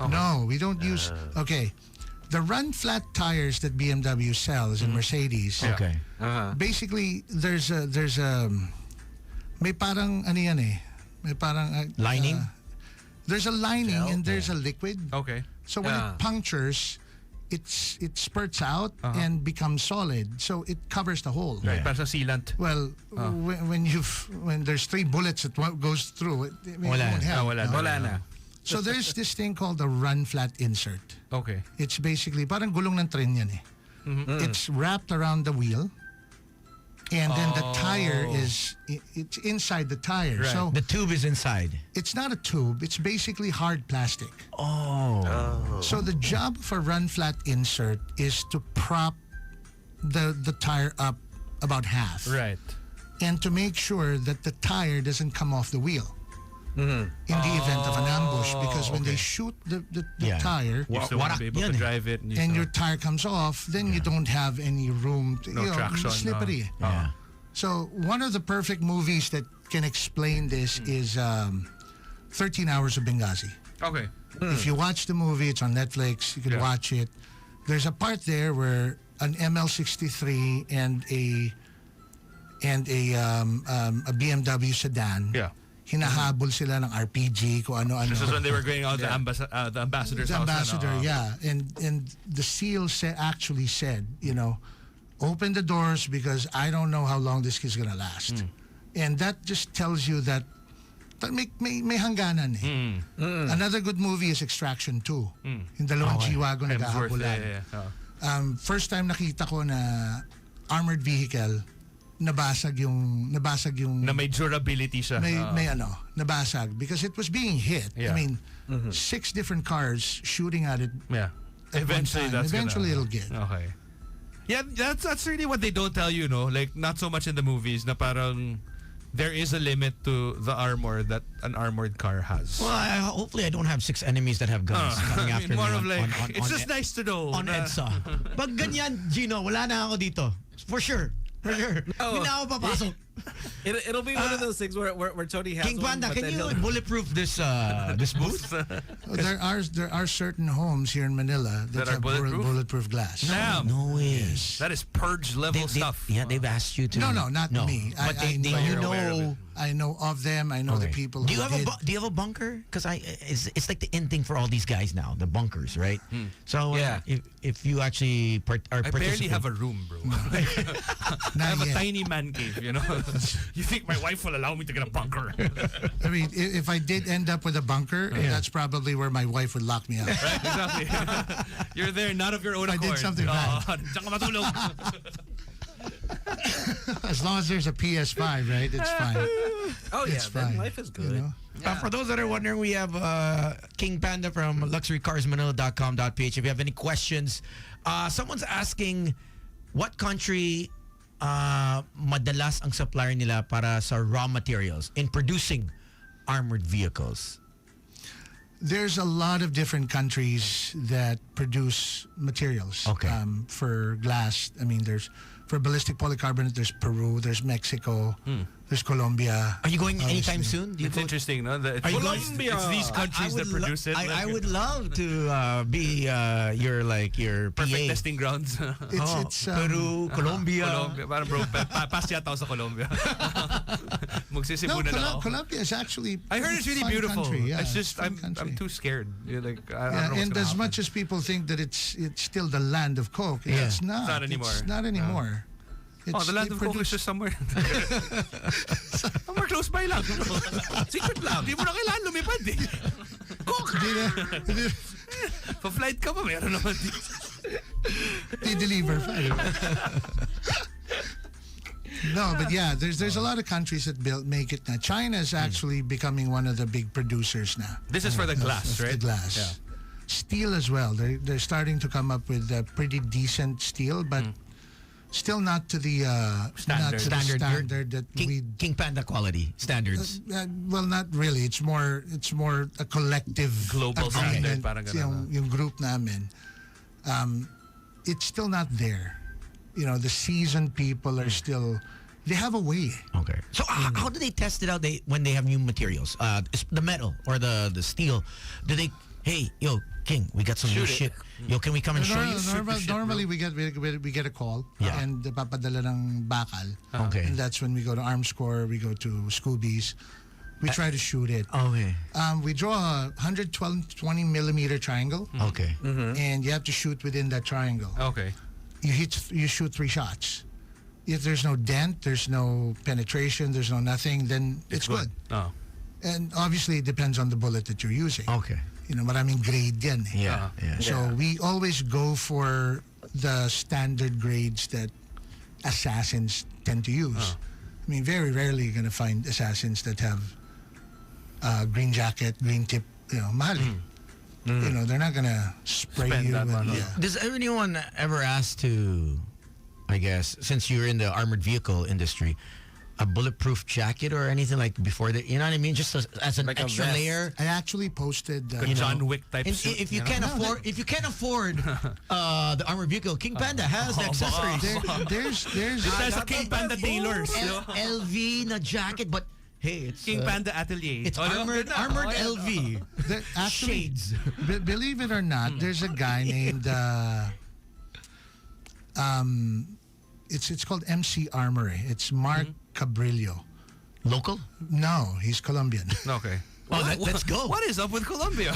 No, we don't use. Okay, the run flat tires that BMW sells and Mercedes.
Okay.
Basically, there's a may parang ano yan eh. May parang
Lining?
there's a lining and there's a liquid.
Okay.
So when it punctures, it spurts out and becomes solid. So it covers the hole.
Right, para sa sealant.
Well, when there's 3 bullets that goes through, it
Wala.
won't help.
Wala.
no?
Wala na.
So there's this thing called the run flat insert.
Okay.
It's basically parang gulong ng tren yan eh. It's wrapped around the wheel. And then the tire it's inside the tire.
Right.
So
The tube is inside.
it's not a tube. It's basically hard plastic.
Oh.
So the job of a run flat insert is to prop the tire up about half.
Right.
And to make sure that the tire doesn't come off the wheel. In the event of an ambush, because when they shoot the
Yeah.
tire
You still want to be able
Yan
to
eh.
drive it. And, you
and
still-
your tire comes off, then you don't have any room to,
No traction,
slippery.
Yeah.
So one of the perfect movies that can explain this is 13 Hours of Benghazi.
Okay.
If you watch the movie, it's on Netflix. You can
Yeah.
watch it. There's a part there where an ML63 and a BMW sedan.
Yeah.
Hinahabol sila ng RPG, kung ano-ano.
This is when they were going out the ambassador's
The
house.
ambassador,
and,
yeah. And the SEAL actually said, open the doors because I don't know how long this is gonna last. And that just tells you that may hangganan eh. Another good movie is Extraction 2. Yung dalawang G-Wagon
Hemsworth,
naghahabulan.
yeah.
First time nakita ko na armored vehicle, nabasag yung
Na may durability siya.
may nabasag because it was being hit.
Yeah.
I mean, 6 different cars shooting at it.
Yeah.
At
Eventually,
one time.
that's
Eventually
gonna,
it'll get.
Okay. Yeah, that's really what they don't tell you, no? Like, not so much in the movies na parang there is a limit to the armor that an armored car has.
Well, hopefully I don't have 6 enemies that have guns coming
I
after
mean, more
me
of
on,
like,
on,
it's
on,
just nice to know.
on
na-
EDSA. Pag ganyan, Gino, wala na ako dito. For sure. For sure. Hindi na ako papasok.
It'll be one of those things where Tony has
King
one,
Panda,
but
can
then
you
he'll-
bulletproof this booth?
There are certain homes here in Manila that
That are
have bulletproof glass.
Damn.
No way.
That is purge level stuff.
Yeah, they've asked you to.
No, not me.
But
I know.
you
You're aware of
know.
it.
I know of them. I know the people
Do you
who
have
did.
do you have a bunker? Because it's like the in thing for all these guys now, the bunkers, right? So
Yeah.
if you actually are
I barely have a room, bro. I have a
yet.
tiny man cave, you know? You think my wife will allow me to get a bunker?
I mean, if I did end up with a bunker, that's probably where my wife would lock me up.
Right, exactly. You're there, not of your own
I did
accord.
something bad.
Diyan ka matulog.
As long as there's a PS5, right? It's fine.
Oh yeah,
It's
then
fine.
life is good.
You know?
For those that are wondering, we have King Panda from luxurycarsmanila.com.ph. If you have any questions, someone's asking what country madalas ang supplier nila para sa raw materials in producing armored vehicles.
There's a lot of different countries that produce materials
Okay.
for glass. I mean, for ballistic polycarbonate, there's Peru, there's Mexico, there's Colombia.
Are you going
obviously.
anytime soon? Do you
It's
go-
interesting, no?
Are you going-
It's these countries that produce it.
I would love to be your
perfect
PA.
testing grounds.
It's
Peru, Colombia.
Colombia. Parang bro, pass yata ako sa Colombia. Magsisibo na lang ako.
Colombia is actually.
I heard it's really
fun
beautiful.
country, yeah,
it's just
fun
I'm
country.
too scared. You're like I don't know
Yeah,
what's
and
gonna
as
happen.
much as people think that it's still the land of coke,
Yeah.
it's not.
It's not anymore.
It's not anymore.
Oh, the land
they
of coke is
produce-
just somewhere. Somewhere close by lang. Secret lang. Hindi mo na kailangan lumipad eh.
Hindi
Pa-flight ka pa, meron naman.
they deliver. No, but yeah, there's a lot of countries that make it now. China is actually becoming one of the big producers now.
This is for the glass,
of
right?
The glass.
Yeah.
Steel as well. They're starting to come up with pretty decent steel, but still not to the
Standard.
standard that we.
King Panda quality standards.
Well, not really. It's more a collective
Global standard,
agreement,
parang ganun,
yung group namin. it's still not there. You know, the seasoned people are still. They have a way.
Okay. So how do they test it out? When they have new materials, the metal or the steel, do they? Hey, yo, King, we got some new shit. Yo, can we come and show you?
Normally, we get a call and papadala ng bakal.
Okay.
And that's when we go to Arms Corps, we go to Scoobies. We try to shoot it.
Okay.
We draw a 120 millimeter triangle.
Okay.
And you have to shoot within that triangle.
Okay.
You shoot 3 shots. If there's no dent, there's no penetration, there's no nothing, then it's good.
Oh.
And obviously, it depends on the bullet that you're using.
Okay.
You know, maraming grade yan. Eh.
Yeah. Yeah.
So we always go for the standard grades that assassins tend to use. I mean, very rarely you're going to find assassins that have green jacket, green tip, you know, mali. You know, they're not going to spray
Spend
you.
that
And,
money.
Does anyone ever ask to, I guess, since you're in the armored vehicle industry, a bulletproof jacket or anything like before that? You know what I mean? Just as an
Like a
extra
vest.
layer.
I actually posted.
A John Wick type
And
suit.
if you can't afford the armored vehicle, King Panda has the accessories.
There's
There's a King Panda tailors.
LV na jacket, but hey, it's
King Panda Atelier.
it's armored LV
actually,
shades.
believe it or not, there's a guy named it's called MC Armory. It's Mark Cabrillo.
Local?
No, he's Colombian.
Okay.
Oh, let's go.
What is up with Colombia?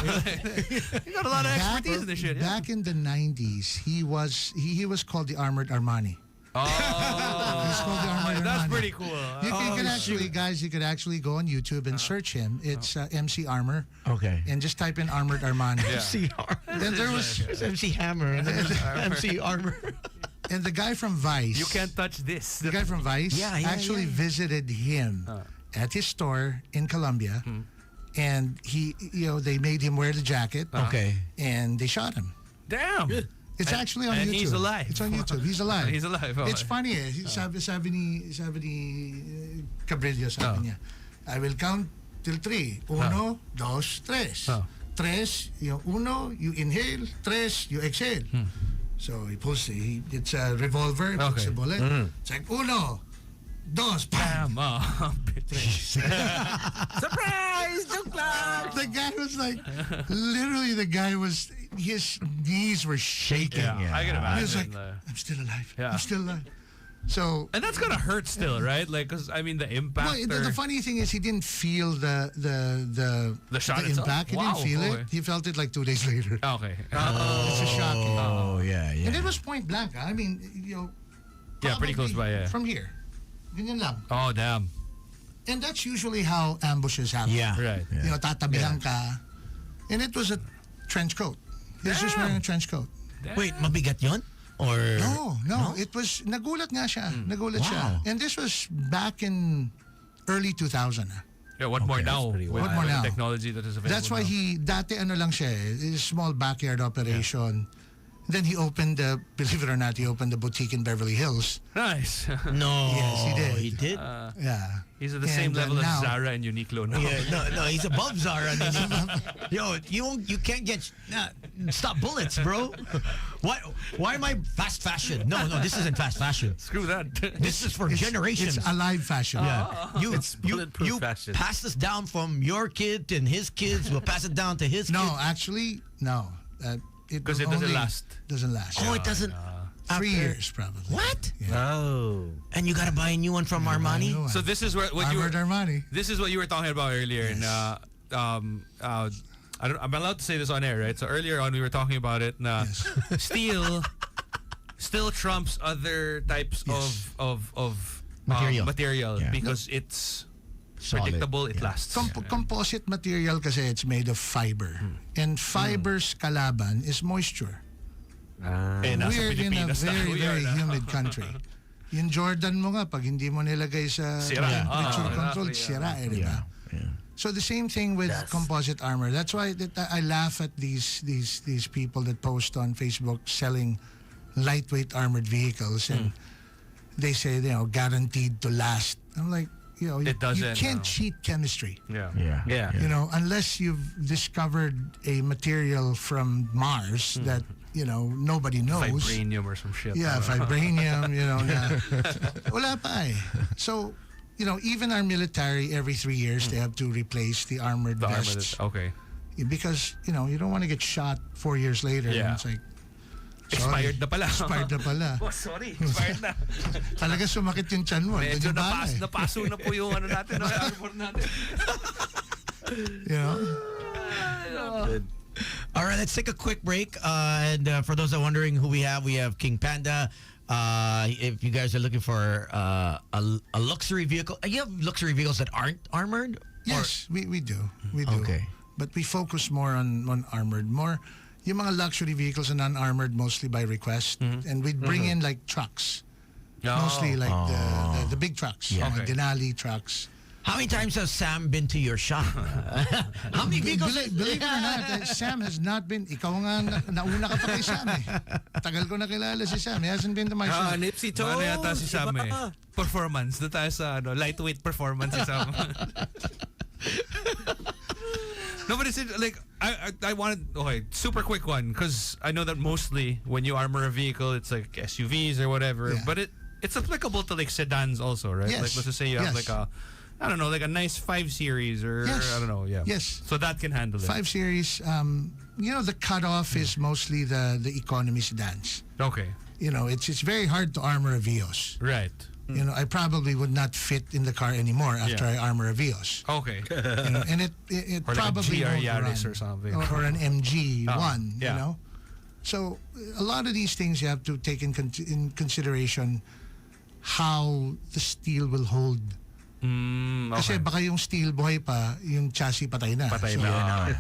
You got a lot of expertise in this shit. Yeah?
Back in the 90s, he was called the Armored Armani.
Oh,
He's called the Armored
that's
Armani.
pretty cool.
You could actually, guys, you could actually go on YouTube and search him. It's MC Armor.
Okay.
And just type in Armored Armani.
MC Armor.
And there was,
There's MC Hammer and then MC Armor.
and the guy from Vice.
You can't touch this.
The guy from Vice actually visited him at his store in Colombia, and they made him wear the jacket.
Okay.
And they shot him.
Damn.
It's actually on
and
YouTube.
he's alive.
It's on YouTube. He's alive.
He's alive.
It's funny eh. Sabi ni Cabrillo, sabi niya, I will count till 3. 1, 2, 3. 3, yung 1, you inhale. 3, you exhale. So he pulls, it's a revolver, he puts the bullet. It's like, 1, 2, bam!
Surprise! Joke lang!
The guy was like, literally, his knees were shaking.
Yeah, I can imagine.
He was like, I'm still alive.
Yeah.
I'm still alive. So,
And that's gonna hurt still, right? Like, cause I mean, the impact.
well, the funny thing is, he didn't feel the
shot
the
itself?
impact. He
Wow,
didn't feel
okay.
it. He felt it like 2 days later.
Okay.
It's a shock.
Oh, yeah.
And it was point blank. I mean,
Yeah, pretty close by. Yeah.
from here. Ganyan lang.
Oh damn.
And that's usually how ambushes happen.
Yeah.
Right.
You know, tatabihan ka. And it was a trench coat. He was just wearing a trench coat.
Wait, mabigat yun? Or
No. It was, nagulat nga siya. Nagulat siya.
Wow.
And this was back in early 2000.
Yeah. What more now?
pretty
With
What more
the
now?
Technology that is available.
That's why
now.
dati ano lang siya eh, a small backyard operation. Then he opened believe it or not, he opened the boutique in Beverly Hills.
Nice.
no?
Yes, he did.
He did?
Yeah.
He's at the same
And,
level as
now-
Zara and Uniqlo now.
Yeah, no, he's above Zara. Yo, you can't get stop bullets, bro. Why am I fast fashion? No, this isn't fast fashion.
Screw that.
This is for generations.
It's alive fashion.
Yeah, you
bulletproof fashion.
pass this down from your kid and his kids. We'll pass it down to his
No,
kids.
actually, no.
Because it doesn't last.
Doesn't last.
Oh, it doesn't.
3 years probably.
What?
Oh.
And you gotta buy a new one from Armani?
So this is what you were.
Armored Armani.
This is what you were talking about earlier.
Yes.
And I'm allowed to say this on air, right? So earlier on, we were talking about it. Steel still trumps other types
Yes.
of
Material. Yeah.
because it's
Solid.
predictable. It
Yeah.
lasts.
Composite material kasi it's made of fiber. And fiber's kalaban is moisture.
Eh, nasa
We're in a
Pilipinas na.
very,
We are
very
na.
humid country. Yung Jordan mo nga, pag hindi mo nilagay sa
Sira.
temperature
Ah,
controlled,
exactly,
sira eh, di ba?
Yeah.
So the same thing with composite armor. That's why I laugh at these people that post on Facebook selling lightweight armored vehicles and they say, guaranteed to last. I'm like, you
It doesn't,
can't
no.
cheat chemistry.
Yeah.
Yeah.
Unless you've discovered a material from Mars that nobody knows.
Vibranium or some shit.
Yeah, vibranium, na. Wala pa eh. So, even our military, every 3 years, they have to replace the armored vests.
Okay.
Because, you don't want to get shot 4 years later.
Yeah.
And it's like,
Expired na pala.
Expired na pala.
Oh, sorry. Expired na.
Talaga sumakit yung tiyan mo.
Medyo
Ganyan bala eh.
napaso na po yung natin, armor natin.
All right, let's take a quick break. And for those that are wondering who we have King Panda. If you guys are looking for a luxury vehicle, you have luxury vehicles that aren't armored?
Yes, we do. We do.
Okay.
But we focus more on armored. More, yung mga luxury vehicles are non-armored mostly by request. And we bring in like trucks. Mostly like the big trucks.
Yeah.
Mga Denali trucks.
How many times has Sam been to your shop? How many vehicles?
Believe it or not, Sam has not been. Ikaw nga, nauna ka pa kay Sam eh. Tagal ko na kilala si Sam. He hasn't been to my shop.
Nipsey Toes.
Ano yata si Sam eh? Performance. Doon tayo sa lightweight performance si Sam. No, but it's like I wanted super quick one because I know that mostly when you armor a vehicle, it's like SUVs or whatever.
Yeah.
But it's applicable to like sedans also, right?
Yes.
Like let's just say you have like like a nice 5 Series or
Yes.
I don't know, yeah.
Yes.
So that can handle it.
5 Series. The cutoff is mostly the economy sedans.
Okay.
It's very hard to armor a Vios.
Right.
I probably would not fit in the car anymore after I armor a Vios.
Okay.
And it
Or like a
probably
GR
won't
Yaris
run.
or something.
Or an MG1,
yeah.
So a lot of these things you have to take in consideration how the steel will hold. Kasi
Okay.
baka yung steel buhay pa, yung chassis patay na.
Patay
So,
na.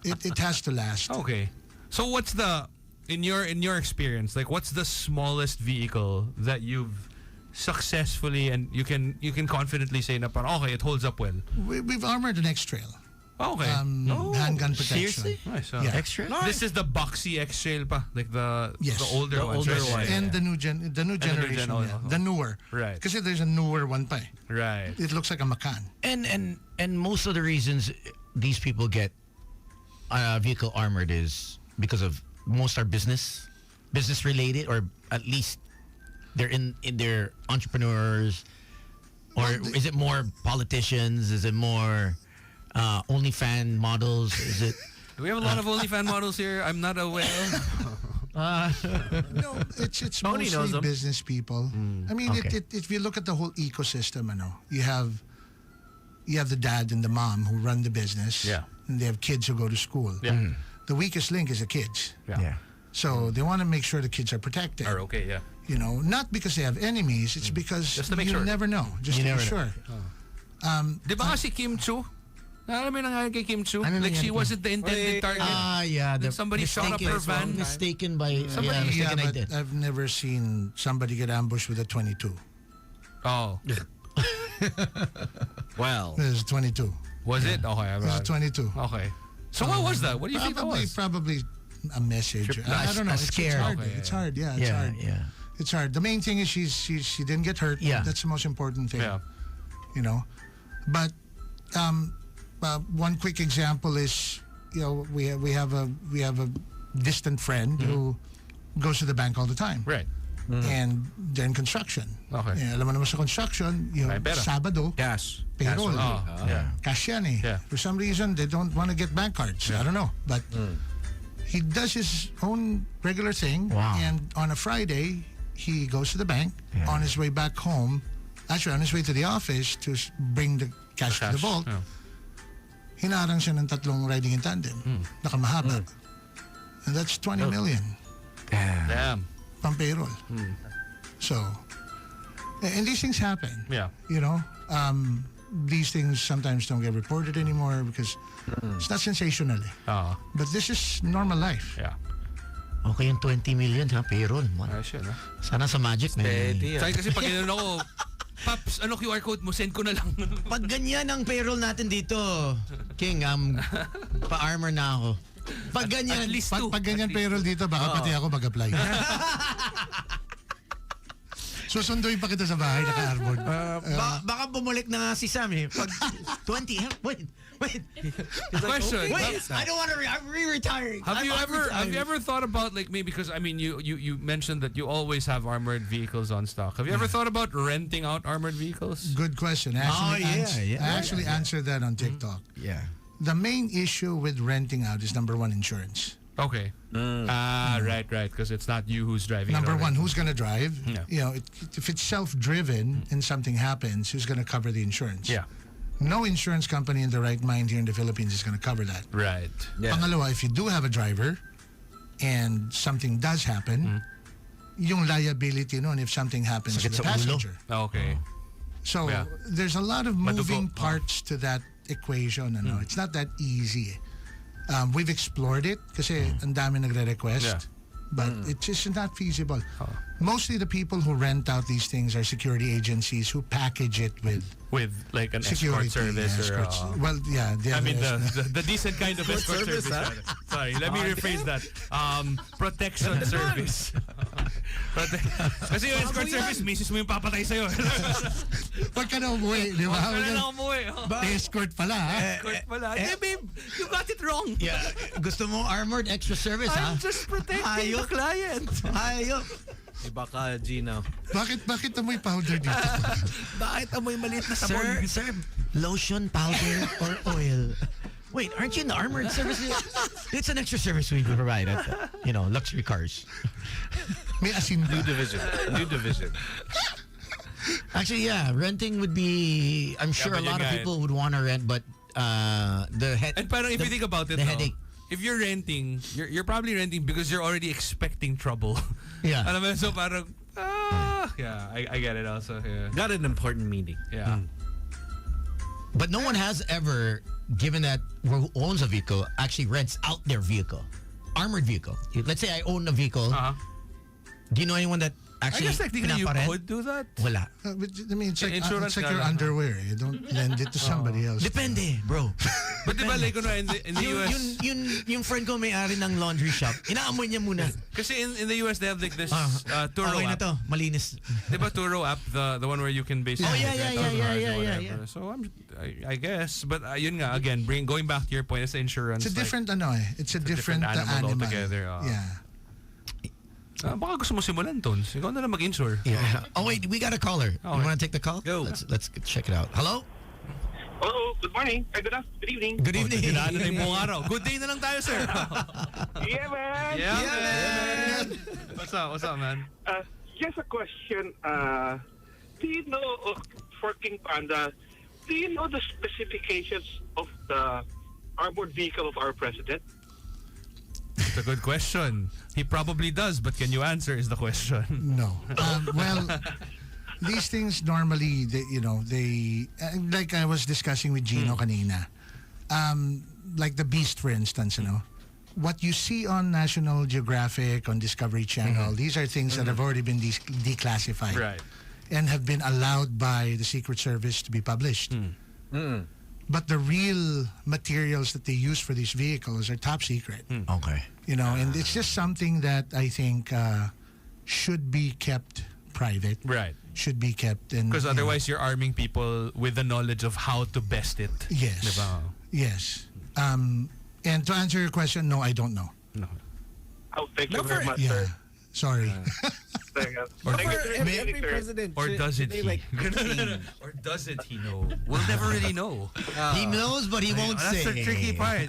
it has to last.
Okay. So what's the in your experience, like what's the smallest vehicle that you've successfully and you can confidently say na parang okay, it holds up well?
We've armored an X-Trail.
Okay.
Handgun protection.
Seriously?
Nice.
Yeah.
Extra?
This is the boxy X-Trail pa, like the
Yes.
older ones.
older
right?
one.
And the new generation, the newer.
Right.
Kasi there's a newer one pa eh.
Right.
It looks like a Macan.
And most of the reasons these people get vehicle armored is because of most are business related, or at least they're in their entrepreneurs, or is it more politicians? Is it more OnlyFans models? Is it?
Do we have a lot of OnlyFans models here? I'm not aware.
No, it's
Tony knows
mostly
them.
business people. I mean,
okay.
if you look at the whole ecosystem, you have the dad and the mom who run the business.
Yeah.
And they have kids who go to school.
Yeah.
The weakest link is the kids.
Yeah.
So they want to make sure the kids are protected.
Are okay, yeah.
Not because they have enemies. It's because
Just to make
you
sure.
never know. Just
You
to be
never
sure.
Di ba si Kim Chu? Alam mo nangyari kay Kim Chu?
Ano
Like she
nangyari?
wasn't the intended target.
Yeah.
Then somebody shot up her van.
Mistaken by
Somebody-
mistaken
but
identity.
I've never seen somebody get ambushed with a 22.
Oh.
Well,
This is 22.
Was it? Okay.
This is 22.
Okay. So what was that? What do you think that was?
Probably a message. I don't know.
a
It's
scare.
hard.
Okay,
It's
yeah.
hard. Yeah, it's hard.
Yeah.
It's hard. The main thing is she didn't get hurt.
Yeah.
That's the most important thing.
Yeah.
But one quick example is we have a distant friend who goes to the bank all the time.
Right.
And they're in construction.
Okay.
Alam mo naman sa construction,
May pera.
Sabado,
cash.
payroll.
Oh, yeah.
Cash yan eh.
Yeah.
For some reason, they don't want to get bank cards. I don't know. But he does his own regular thing.
Wow.
And on a Friday, he goes to the bank.
Yeah.
On his way back home, actually on his way to the office to bring the cash to the vault,
Yeah.
hinarang siya ng 3 riding in tandem. Nakamahaba. And that's 20 million
Damn.
pang payroll. So, and these things happen.
Yeah.
These things sometimes don't get reported anymore because it's not sensational. But this is normal life.
Yeah.
Okay yung 20 million ha, payroll.
Ayos yun, ha?
Sana sa Magic may...
Steady.
Sa'yo kasi pag gano'n ako, Paps, QR code mo? Send ko na lang.
Pag ganyan ang payroll natin dito, King, pa-armor na ako. Pag ganyan,
At least
Pag ganyan payroll dito, baka pati ako mag-apply. Susunduin pa kita sa bahay, naka-armored.
Baka bumalik na nga si Sam eh. Pag 20, wait.
Question.
Wait, I don't want to. I'm re-retiring.
Have you ever thought about like maybe because I mean you mentioned that you always have armored vehicles on stock. Have you ever thought about renting out armored vehicles?
Good question. I actually answered that on TikTok.
Yeah.
The main issue with renting out is number one, insurance.
Okay. Right. Because it's not you who's driving.
Number
it
one, who's going to drive?
Yeah.
You know, if it's self-driven and something happens, who's going to cover the insurance?
Yeah.
No insurance company in the right mind here in the Philippines is going to cover that.
Right.
Yeah.
Pangalawa, if you do have a driver and something does happen, yung liability nun if something happens to
Sakit
the
sa ulo.
passenger.
Okay.
So
Yeah.
there's a lot of moving
Madugo.
parts to that equation. Ano? It's not that easy. We've explored it kasi ang dami nagre-request.
Yeah.
But it's just not feasible. Mostly the people who rent out these things are security agencies who package it with
Like an
security
escort service or
well, yeah.
I mean the decent kind of escort service. Sorry, let me rephrase that. Protection service. Kasi yung escort service, misis mo yung papatay sa'yo.
Pag ka na umuwi, di ba?
Wala na umuwi.
Escort pala, ha?
Escort pala. Hey babe, you got it wrong.
Yeah. Gusto mo armored extra service, ha?
I'm just protecting the client.
Ayok.
Iba ka, Gino.
Bakit amoy powder dito?
Bakit amoy maliit na
Sir, lotion, powder, or oil? Wait, aren't you in the armored service? It's an extra service we provide at, luxury cars.
May asin ba?
New division.
Actually, yeah, renting would be. I'm sure a
but
lot
yun
of
nga
people would want to rent, but the head.
And parang if you think about it,
the headache.
if you're renting, you're probably renting because you're already expecting trouble.
Yeah.
Alam mo, so parang, yeah, I get it also. Yeah.
Got an important meeting.
Yeah.
But no one has ever, given that who owns a vehicle, actually rents out their vehicle, armored vehicle. Let's say I own a vehicle. Do you know anyone that
I
actually
guess technically you
pinaparent?
could do that.
Wala.
But, I mean, it's like,
Insurance
your
nga lang.
underwear. You don't lend it to somebody else.
Depende, bro.
But diba, like, in the US,
yung friend ko may-ari ng laundry shop, inaamoy niya muna.
kasi in the US they have like this Turo
Okay na
app.
to, malinis.
Diba Turo app, the one where you can basically
yeah,
rent
yeah,
out
yeah,
cars or
yeah,
whatever.
yeah.
So I guess, but yun nga, again, going back to your point, it's the insurance.
It's a
like,
different it's a different
animal
animal.
altogether.
Yeah.
Baka gusto mo simulan, Tons. Ikaw na lang mag-insure.
Yeah. Oh wait, we got a caller. You
Okay.
want to take the call?
Go.
Let's check it out. Hello.
Hello, good morning. Good evening.
Good evening.
Dinaan na yung buong araw. Good day na lang tayo, sir.
Yeah, man.
Yeah, man. What's up, man?
Just a question. Do you know, for King Panda, do you know the specifications of the armored vehicle of our president?
It's a good question. He probably does, but can you answer is the question.
No. Well, these things normally, they like I was discussing with Gino kanina. Like the Beast, for instance, what you see on National Geographic, on Discovery Channel, these are things that have already been declassified.
Right.
And have been allowed by the Secret Service to be published. But the real materials that they use for these vehicles are top secret.
Okay.
And it's just something that I think should be kept private.
Right.
Should be kept.
Because otherwise you're arming people with the knowledge of how to best it.
Yes.
Diba?
Yes. And to answer your question, no, I don't know.
No.
Oh, thank you very much,
Yeah.
sir.
Sorry.
Thank you.
For
Thank you, sir.
every
Thank you, sir.
president,
Or
should-
doesn't
should
he?
they, like,
Or doesn't he know? We'll never really know.
He knows, but he won't
That's
say.
the tricky part,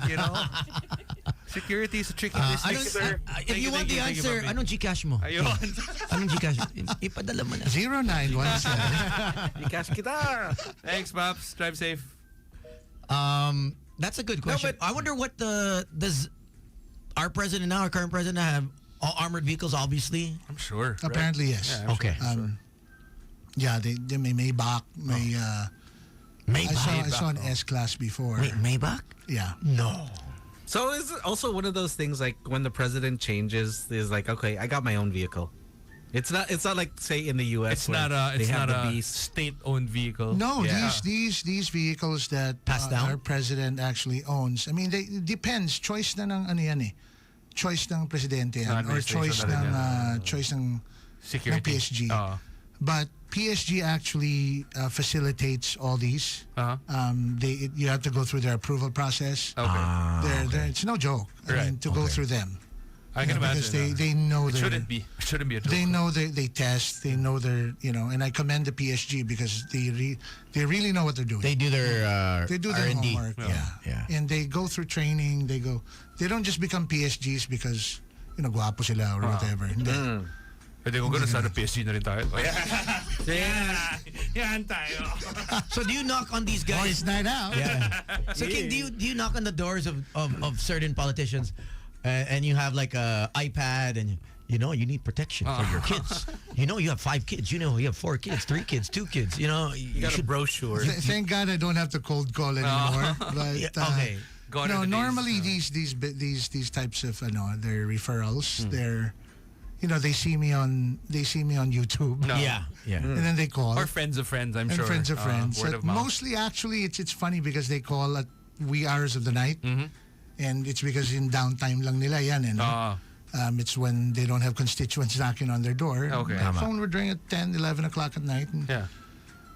Security is a tricky business.
sir.
If you want the answer, anong Gcash mo?
Ayun.
Anong Gcash? Ipadala mo na.
0917.
Ikash kita.
Thanks, Pops. Drive safe.
That's a good question. I wonder what does our president now, our current president, have all armored vehicles? Obviously.
I'm sure. right?
Apparently, yes.
Yeah, I'm
Okay.
Yeah, they may Maybach, may... I saw an S-Class before.
Wait, Maybach?
Yeah.
No.
So is it also one of those things like when the president changes is like, okay, I got my own vehicle. It's not like say in the US
It's
where
not a
they have the
a
Beast.
state-owned vehicle.
No,
Yeah.
these vehicles that
Passed down?
our president actually owns. I mean, it depends. Choice na ng ano yan eh. Choice ng presidente yan. Or
Administration
choice
na rin
ng
yan.
choice ng
Security.
PSG. But PSG actually facilitates all these. You have to go through their approval process.
Okay.
It's no joke. I
Right.
mean, to go through them.
I can
Because
imagine.
they know
It
their,
shouldn't be. It shouldn't be a joke.
they know they test. They know their and I commend the PSG because they really know what they're doing.
They do their
They do their
R&D.
homework,
Yeah.
and they go through training. They don't just become PSGs because guwapo sila or whatever. Hindi.
Pwede kung gano'n sana PSG na rin tayo. Yan tayo.
So do you knock on these guys?
Boys night out.
Yeah. So King, do you knock on the doors of certain politicians, and you have like a iPad and you need protection for your kids. You have 5 kids. You have 4 kids, 3 kids, 2 kids. You
got a brochure.
Thank God I don't have to cold call anymore. But
okay.
Gone are the
normally
days,
these types of their referrals. They're they see me on YouTube.
No.
Yeah.
And then they call.
Or friends of friends, I'm
and
sure.
friends of friends.
Word of mouth.
Mostly, actually, it's funny because they call at wee hours of the night, and it's because in downtime lang nila yan. It's when they don't have constituents knocking on their door.
Okay.
The phone would ring at 10, 11 o'clock at night, and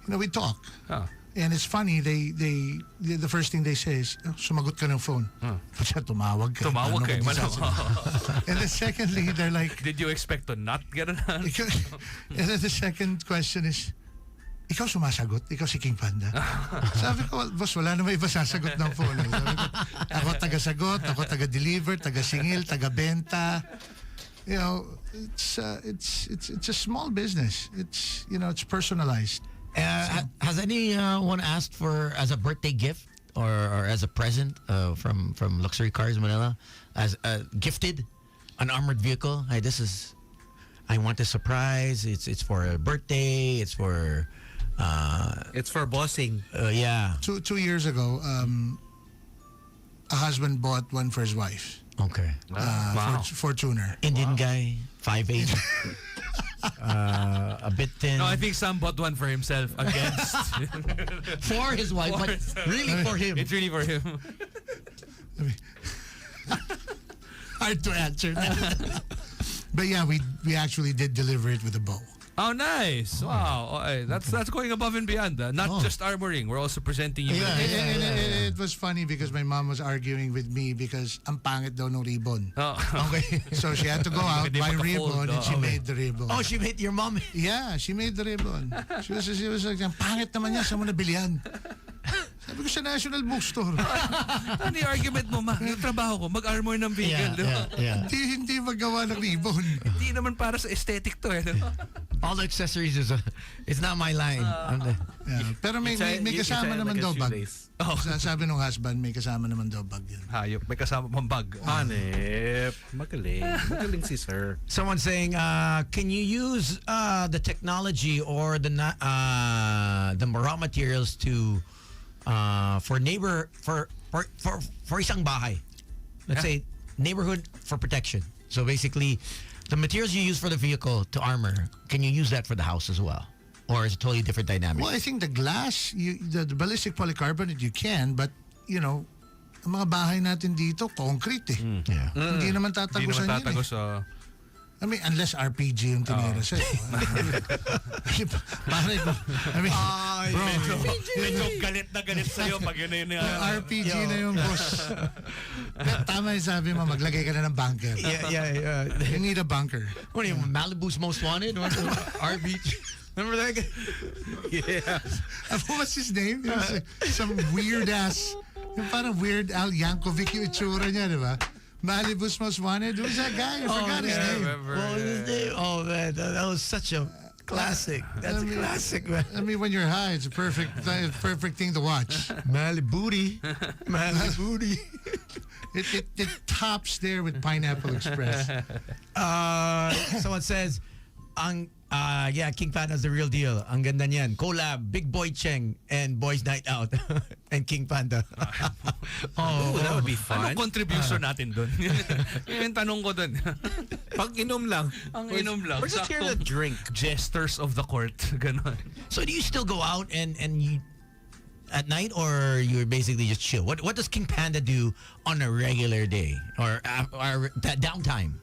we talk.
Oh.
And it's funny, the first thing they say is, sumagot ka ng phone. Siya, tumawag ka.
Tumawag ka.
And then secondly, they're like,
Did you expect to not get an answer?
and then the second question is, ikaw sumasagot? Ikaw si King Panda? Sabi ko, boss, wala na may iba sasagot ng phone. Sabi ko, ako taga-sagot, ako taga-deliver, taga-singil, taga-benta. It's a small business. It's personalized.
Has anyone asked for as a birthday gift or as a present from Luxury Cars Manila as gifted an armored vehicle? Hey, I want a surprise. It's for a birthday. It's for
bossing.
Yeah.
2 years ago, a husband bought one for his wife.
Okay.
Fortuner.
Indian guy, 5'8". A bit thin.
No, I think Sam bought one for himself against.
For his wife, but really for him.
It's really for him.
Hard to answer that. But yeah, we actually did deliver it with a bow.
Oh, nice. Wow. Okay. That's going above and beyond. Not just armoring. We're also presenting you.
And it was funny because my mom was arguing with me because ang pangit daw ng ribbon.
Oh.
Okay.
So she had to go out,
Hindi
buy
makafold,
ribbon, and she made the ribbon.
Oh, she made your mom.
Yeah, she made the ribbon. She was like, ang pangit naman niya, saan mo nabilihan? Sabi ko sa National Bookstore.
Ano yung argument mo, ma? Yung trabaho ko, mag-armor ng vehicle.
Yeah.
Hindi magawa ng ribbon.
Hindi naman para sa aesthetic to.
All the accessories it's not my line.
Yeah. Pero may kasama naman daw bag. Sabi nung husband, may kasama naman daw bag yun.
Hayop, may kasama pang bag.
Hanep. Magaling. Magaling si sir.
Someone saying, can you use the technology or the raw materials to for isang bahay? Let's say neighborhood for protection. So basically, the materials you use for the vehicle to armor, can you use that for the house as well? Or is it totally different dynamic?
Well, I think the glass, the ballistic polycarbonate, you can, but, ang mga bahay natin dito, concrete eh.
Yeah.
Hindi naman tatagusan yun eh. I mean, unless RPG yung tinira sa'yo. Bro,
medyo galit na galit sa'yo pag yun na yun.
RPG na yung boss. Tama yung sabi mo, maglagay ka na ng bunker.
Yeah.
You need a bunker.
What are you, Malibu's Most Wanted? RPG? Remember that guy?
Yeah. What was his name? It was some weird ass, yung parang Weird Al Yankovic yung itsura niya, di ba? Malibu's Most Wanted. Who's that guy? I forgot his name.
What was his name? Oh man, that was such a classic. That's a classic, man.
I mean, when you're high, it's a perfect thing to watch.
Malibooty.
It tops there with Pineapple Express.
Someone says, King Panda's the real deal. Ang ganda niyan. Collab, Big Boy Cheng and Boys Night Out and King Panda.
That would be fun.
Anong contribution natin dun? Yung tanong ko dun.
Pag inom lang.
Ang inom lang.
We're just here to drink.
Gestures of the court. Ganon.
So do you still go out and you at night, or you're basically just chill? What does King Panda do on a regular day or that downtime?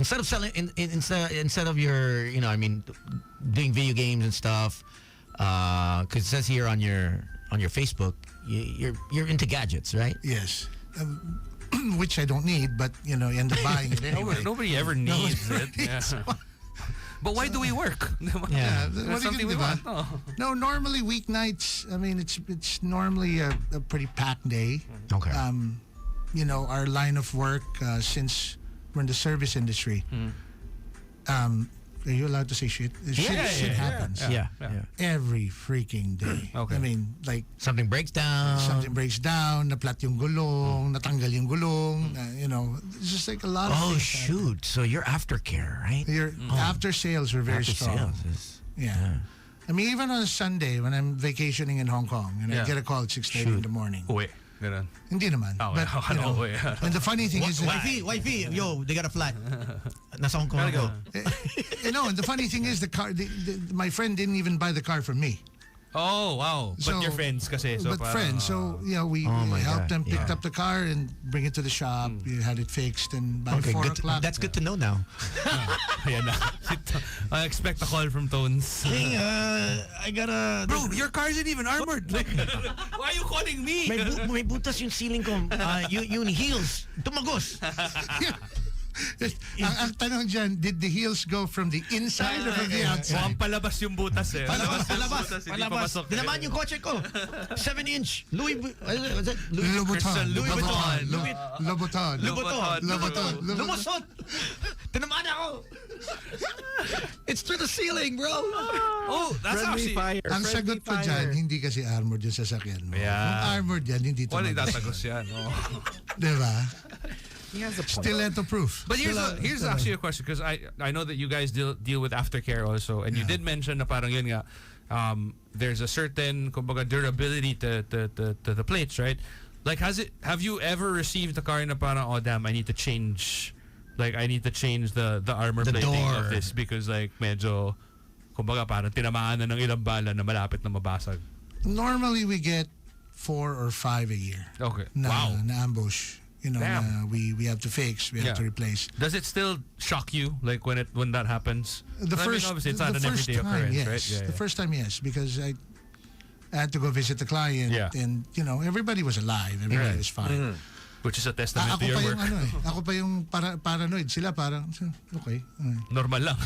Instead of selling, instead of your, doing video games and stuff, because it says here on your Facebook, you're into gadgets, right?
Yes. Which I don't need, but end up buying it anyway.
Nobody ever needs it. Yeah. But why do we work?
Yeah.
That's something we want. Oh.
No, normally weeknights. I mean, it's normally a pretty packed day.
Okay.
Our line of work, since we're in the service industry, are you allowed to say shit? Shit happens.
Yeah.
Every freaking day.
Okay.
I mean, like
Something breaks down.
naplat yung gulong, natanggal yung gulong, it's just like a lot of
Oh
things
shoot! So you're aftercare, right?
Your after sales were very
After
strong.
sales is
Yeah. I mean, even on a Sunday when I'm vacationing in Hong Kong and I
Yeah.
get a call at 6:30 in the morning.
Uwi. Ganun.
Hindi naman.
Oh,
But,
uwi.
and the funny thing is,
wifey, yo, they got a flat. Nasa Hong Kong ako.
and the funny thing is, my friend didn't even buy the car from me.
Oh, wow. But
So-
you're friends kasi. So
But
parang,
friends, so we
Oh my
helped them,
God,
picked
yeah.
up the car and bring it to the shop. We had it fixed, and by 4
good.
o'clock,
That's good to know now.
Ayan na. I expect a call from Tones.
Hey, I gotta.
Bro, your car isn't even armored. Why are you calling me?
May butas yung ceiling ko. Yung heels. Tumagos.
ang tanong dyan, did the heels go from the inside or from the outside?
Mukhang palabas yung butas eh.
Palabas.
Hindi papasok eh.
Dinamaan yung kotse ko. 7-inch. Louis
Louboutin.
Louboutin.
Louboutin.
Lumusot. Tinamaan ako. It's through the ceiling, bro.
Oh, that's
Friendly
actually...
fire.
Ang sagot ko dyan, hindi kasi armored yung sasakyan mo.
Yeah.
Kung armored yan, hindi
Wala
tumagos.
itatagos yan. Oh.
Diba?
He has a point.
Stiletto proof.
But here's actually a question because I know that you guys deal with aftercare also, and you did mention na parang yun nga, there's a certain kumbaga durability to the plates, right? Like have you ever received a car na parang, oh damn, I need to change the armor
The
plating
door.
of this because like medyo kumbaga parang tinamaan na ng ilang bala na malapit na mabasag.
Normally, we get 4 or 5 a year.
Okay.
Na
Wow.
ambush.
Damn.
Na we have to fix, we have to replace.
Does it still shock you like when that happens?
The
I mean,
first,
obviously it's not
the
an
first
everyday
time,
occurrence,
yes.
right? Yeah,
The first time, yes, because I had to go visit the client,
Yeah.
and everybody was alive, everybody was fine.
Which is a testament
Ako
to your
pa
work.
yung ako pa yung paranoid. Sila parang okay.
Normal lang.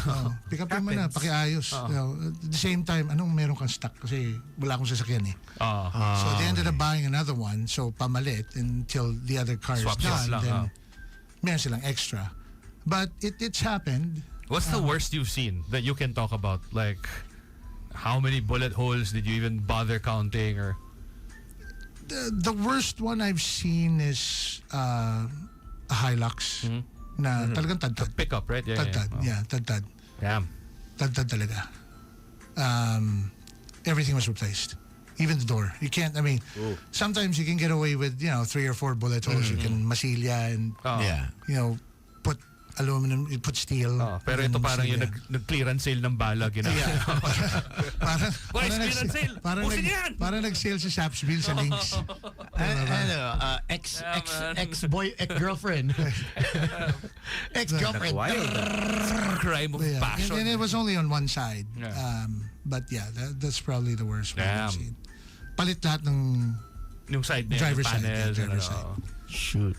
Pick up mo na, pakiayos. At the same time, anong meron kang stock kasi wala akong sasakyan eh. So they ended up buying another one, so pamalit until the other car is
Swap
done.
lang,
Then meron silang extra. But it's happened.
What's the worst you've seen that you can talk about? Like, how many bullet holes did you even bother counting? Or
The worst one I've seen is a Hilux na talagang tadtad.
pickup, right? Yeah,
Tadtad,
yeah.
tadtad.
Damn.
Tadtad talaga. Everything was replaced. Even the door. You can't, sometimes you can get away with, 3 or 4 bullet holes. You can masilya and,
Yeah.
put aluminum, you put steel.
Pero
and
ito parang yung
masilya.
nag-clearance sale ng bala.
Parang,
Why is clearance sale? Pusin yan!
Parang nag-sale sa Shopsville sa Links.
Ex-girlfriend. Ex-girlfriend.
Crime of
Yeah.
passion.
And it was only on one side.
Yeah.
But yeah, that's probably the worst one
Damn.
I've seen. Palit lahat ng
Yung side niya,
driver's
yung
side,
panels.
driver's
and,
side.
Shoot.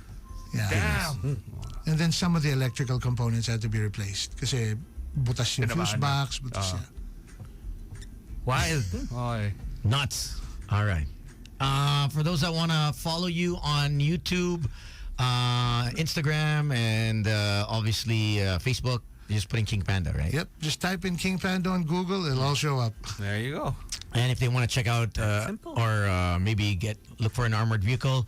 Yeah.
Damn.
And then some of the electrical components had to be replaced kasi butas yung
Tinamaan
fuse
na.
box, butas siya.
Wild. Okay.
Nuts. All right. For those that want to follow you on YouTube, Instagram, and obviously Facebook, you're just putting King Panda, right?
Yep, just type in King Panda on Google, it'll all show up.
There you go.
And if they want to check out or maybe look for an armored vehicle,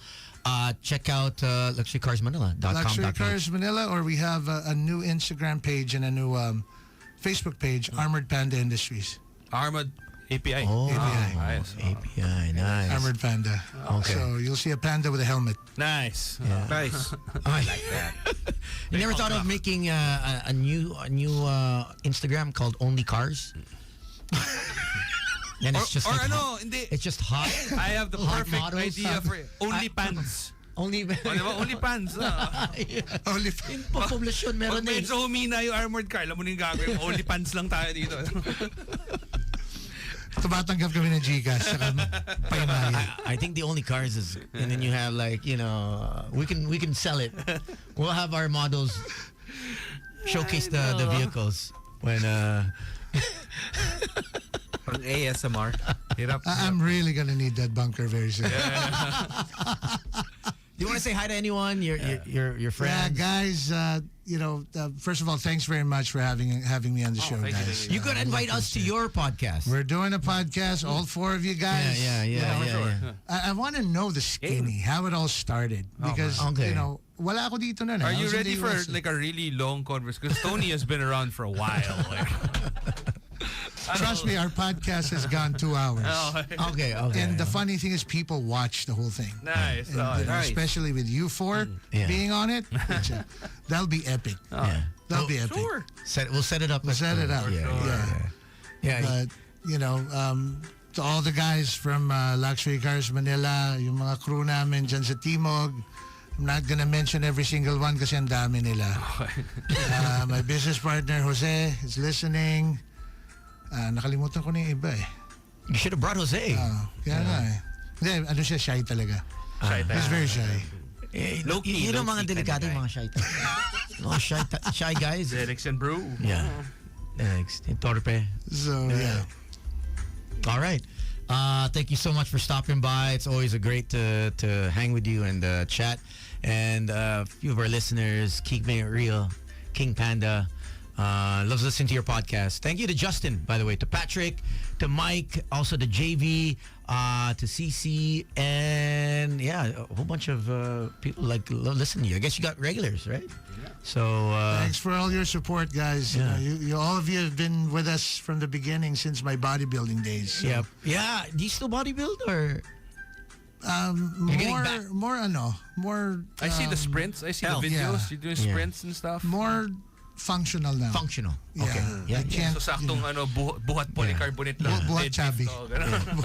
check out luxurycarsmanila.com.
Luxury Cars Manila, or we have a new Instagram page and a new Facebook page, Armored Panda Industries.
Armored API.
Oh,
API.
Nice.
API, nice.
Armored Panda.
Okay.
So you'll see a panda with a helmet.
Nice.
Nice.
I like that. You never thought of making a new Instagram called Only Cars? And it's just
Or
like
ano, hindi.
it's just hot.
I have the
Hot
perfect
models.
idea for it. Only pants.
Only
OnlyFans.
Only
yung populasyon meron
Pag
na
medyo humina yung armored car, alam mo na yung gagawin. OnlyFans lang tayo dito.
tumatanggap kami ng Gcash saka paymaya.
I think the only cars is, and then you have like, you know, we can sell it. We'll have our models showcase the vehicles when
Pang ASMR.
I'm really gonna need that bunker very soon.
Do you want to say hi to anyone? Your friends?
Yeah, guys. First of all, thanks very much for having me on the show,
thank you,
guys.
thank
You could invite us to your podcast.
We're doing a podcast, all four of you guys.
Yeah.
I want to know the skinny, how it all started, because
Okay.
wala ako dito nun.
Are
I
you
was in
ready
the
for
US.
like a really long conversation? Because Tony has been around for a while.
Trust me, our podcast has gone 2 hours.
Okay.
And the funny thing is, people watch the whole thing.
Nice.
And, especially with you four being on it, that'll be epic. That'll be epic.
Sure.
We'll set it up.
We'll set it up.
Yeah.
But, to all the guys from Luxury Cars Manila, yung mga crew namin dyan sa Timog, I'm not gonna mention every single one kasi ang dami nila. My business partner, Jose, is listening. Nakalimutan ko na yung iba eh.
You should have brought Jose.
Kaya nga eh. Hindi, siya, shy talaga. He's very shy.
Yun ang mga delikado yung mga shy. Mga shy guys.
Alex and Brew.
Yeah. Next. Torpe.
So, yeah.
All right. Thank you so much for stopping by. It's always a great to hang with you and chat. And a few of our listeners, Keeping It Real, King Panda, loves listening to your podcast. Thank you to Justin, by the way, to Patrick, to Mike, also to JV, to CC, and a whole bunch of people love listening to you. I guess you got regulars, right? Yeah. So
thanks for all your support, guys.
Yeah.
You all of you have been with us from the beginning since my bodybuilding days. So.
Yeah. Yeah. Do you still bodybuild or?
More.
I see the sprints. I see the videos.
Yeah.
You're doing sprints and stuff.
More functional now.
Functional.
Yeah.
Okay. Yeah.
I can't,
So saktong buhat polycarbonate lang.
Buhat chubby.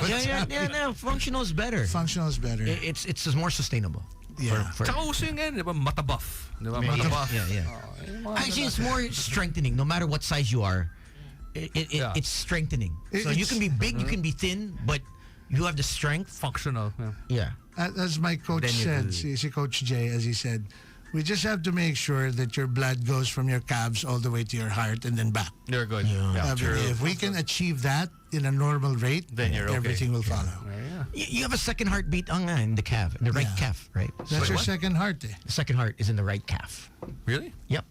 Yeah. Functional is better.
Functional is better.
It's more sustainable.
Yeah.
Tsaka uso yung ganyan, di ba? Matabuff. Di ba? Matabuff.
Yeah. Actually, it's more strengthening. No matter what size you are, it's strengthening. So you can be big, you can be thin, but you have the strength.
Functional.
Yeah.
As my coach said, si Coach Jay, as he said, we just have to make sure that your blood goes from your calves all the way to your heart and then back.
You're good.
If we can achieve that in a normal rate,
then you're okay.
Everything will follow.
You have a second heartbeat in the calf, in the right calf, right?
That's your second heart.
The second heart is in the right calf.
Really?
Yep.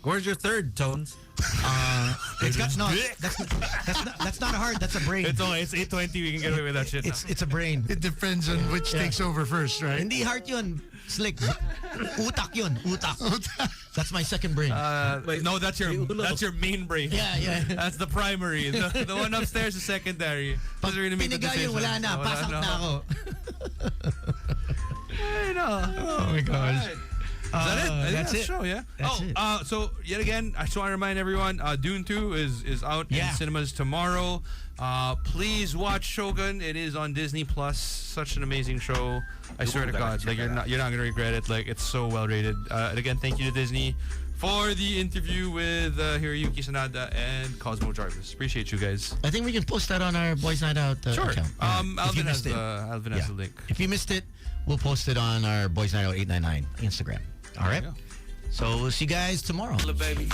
Where's your third, Tones?
It's got that's not a heart. That's a brain.
It's 8:20. We can get away with that shit.
It's a brain.
It depends on which takes over first, right?
Hindi heart yun. Slick. Utak yun. Utak. That's my second brain.
No, that's your main brain.
Yeah.
That's the primary. The one upstairs is secondary.
Pag piniga yun, wala na. Pasok na ako.
I know.
Oh my gosh.
Is that it? I think
That's
the
it.
show, yeah.
That's it.
So yet again, I just want to remind everyone, Dune 2 is out in cinemas tomorrow. Please watch Shogun. It is on Disney Plus. Such an amazing show. I swear to God, like you're not gonna regret it. Like it's so well rated. And again, thank you to Disney for the interview with Hiroyuki Sanada and Cosmo Jarvis. Appreciate you guys.
I think we can post that on our Boys Night Out account.
Alvin has the link.
If you missed it, we'll post it on our Boys Night Out 899 Instagram. All right. So we'll see you guys tomorrow.
Baby.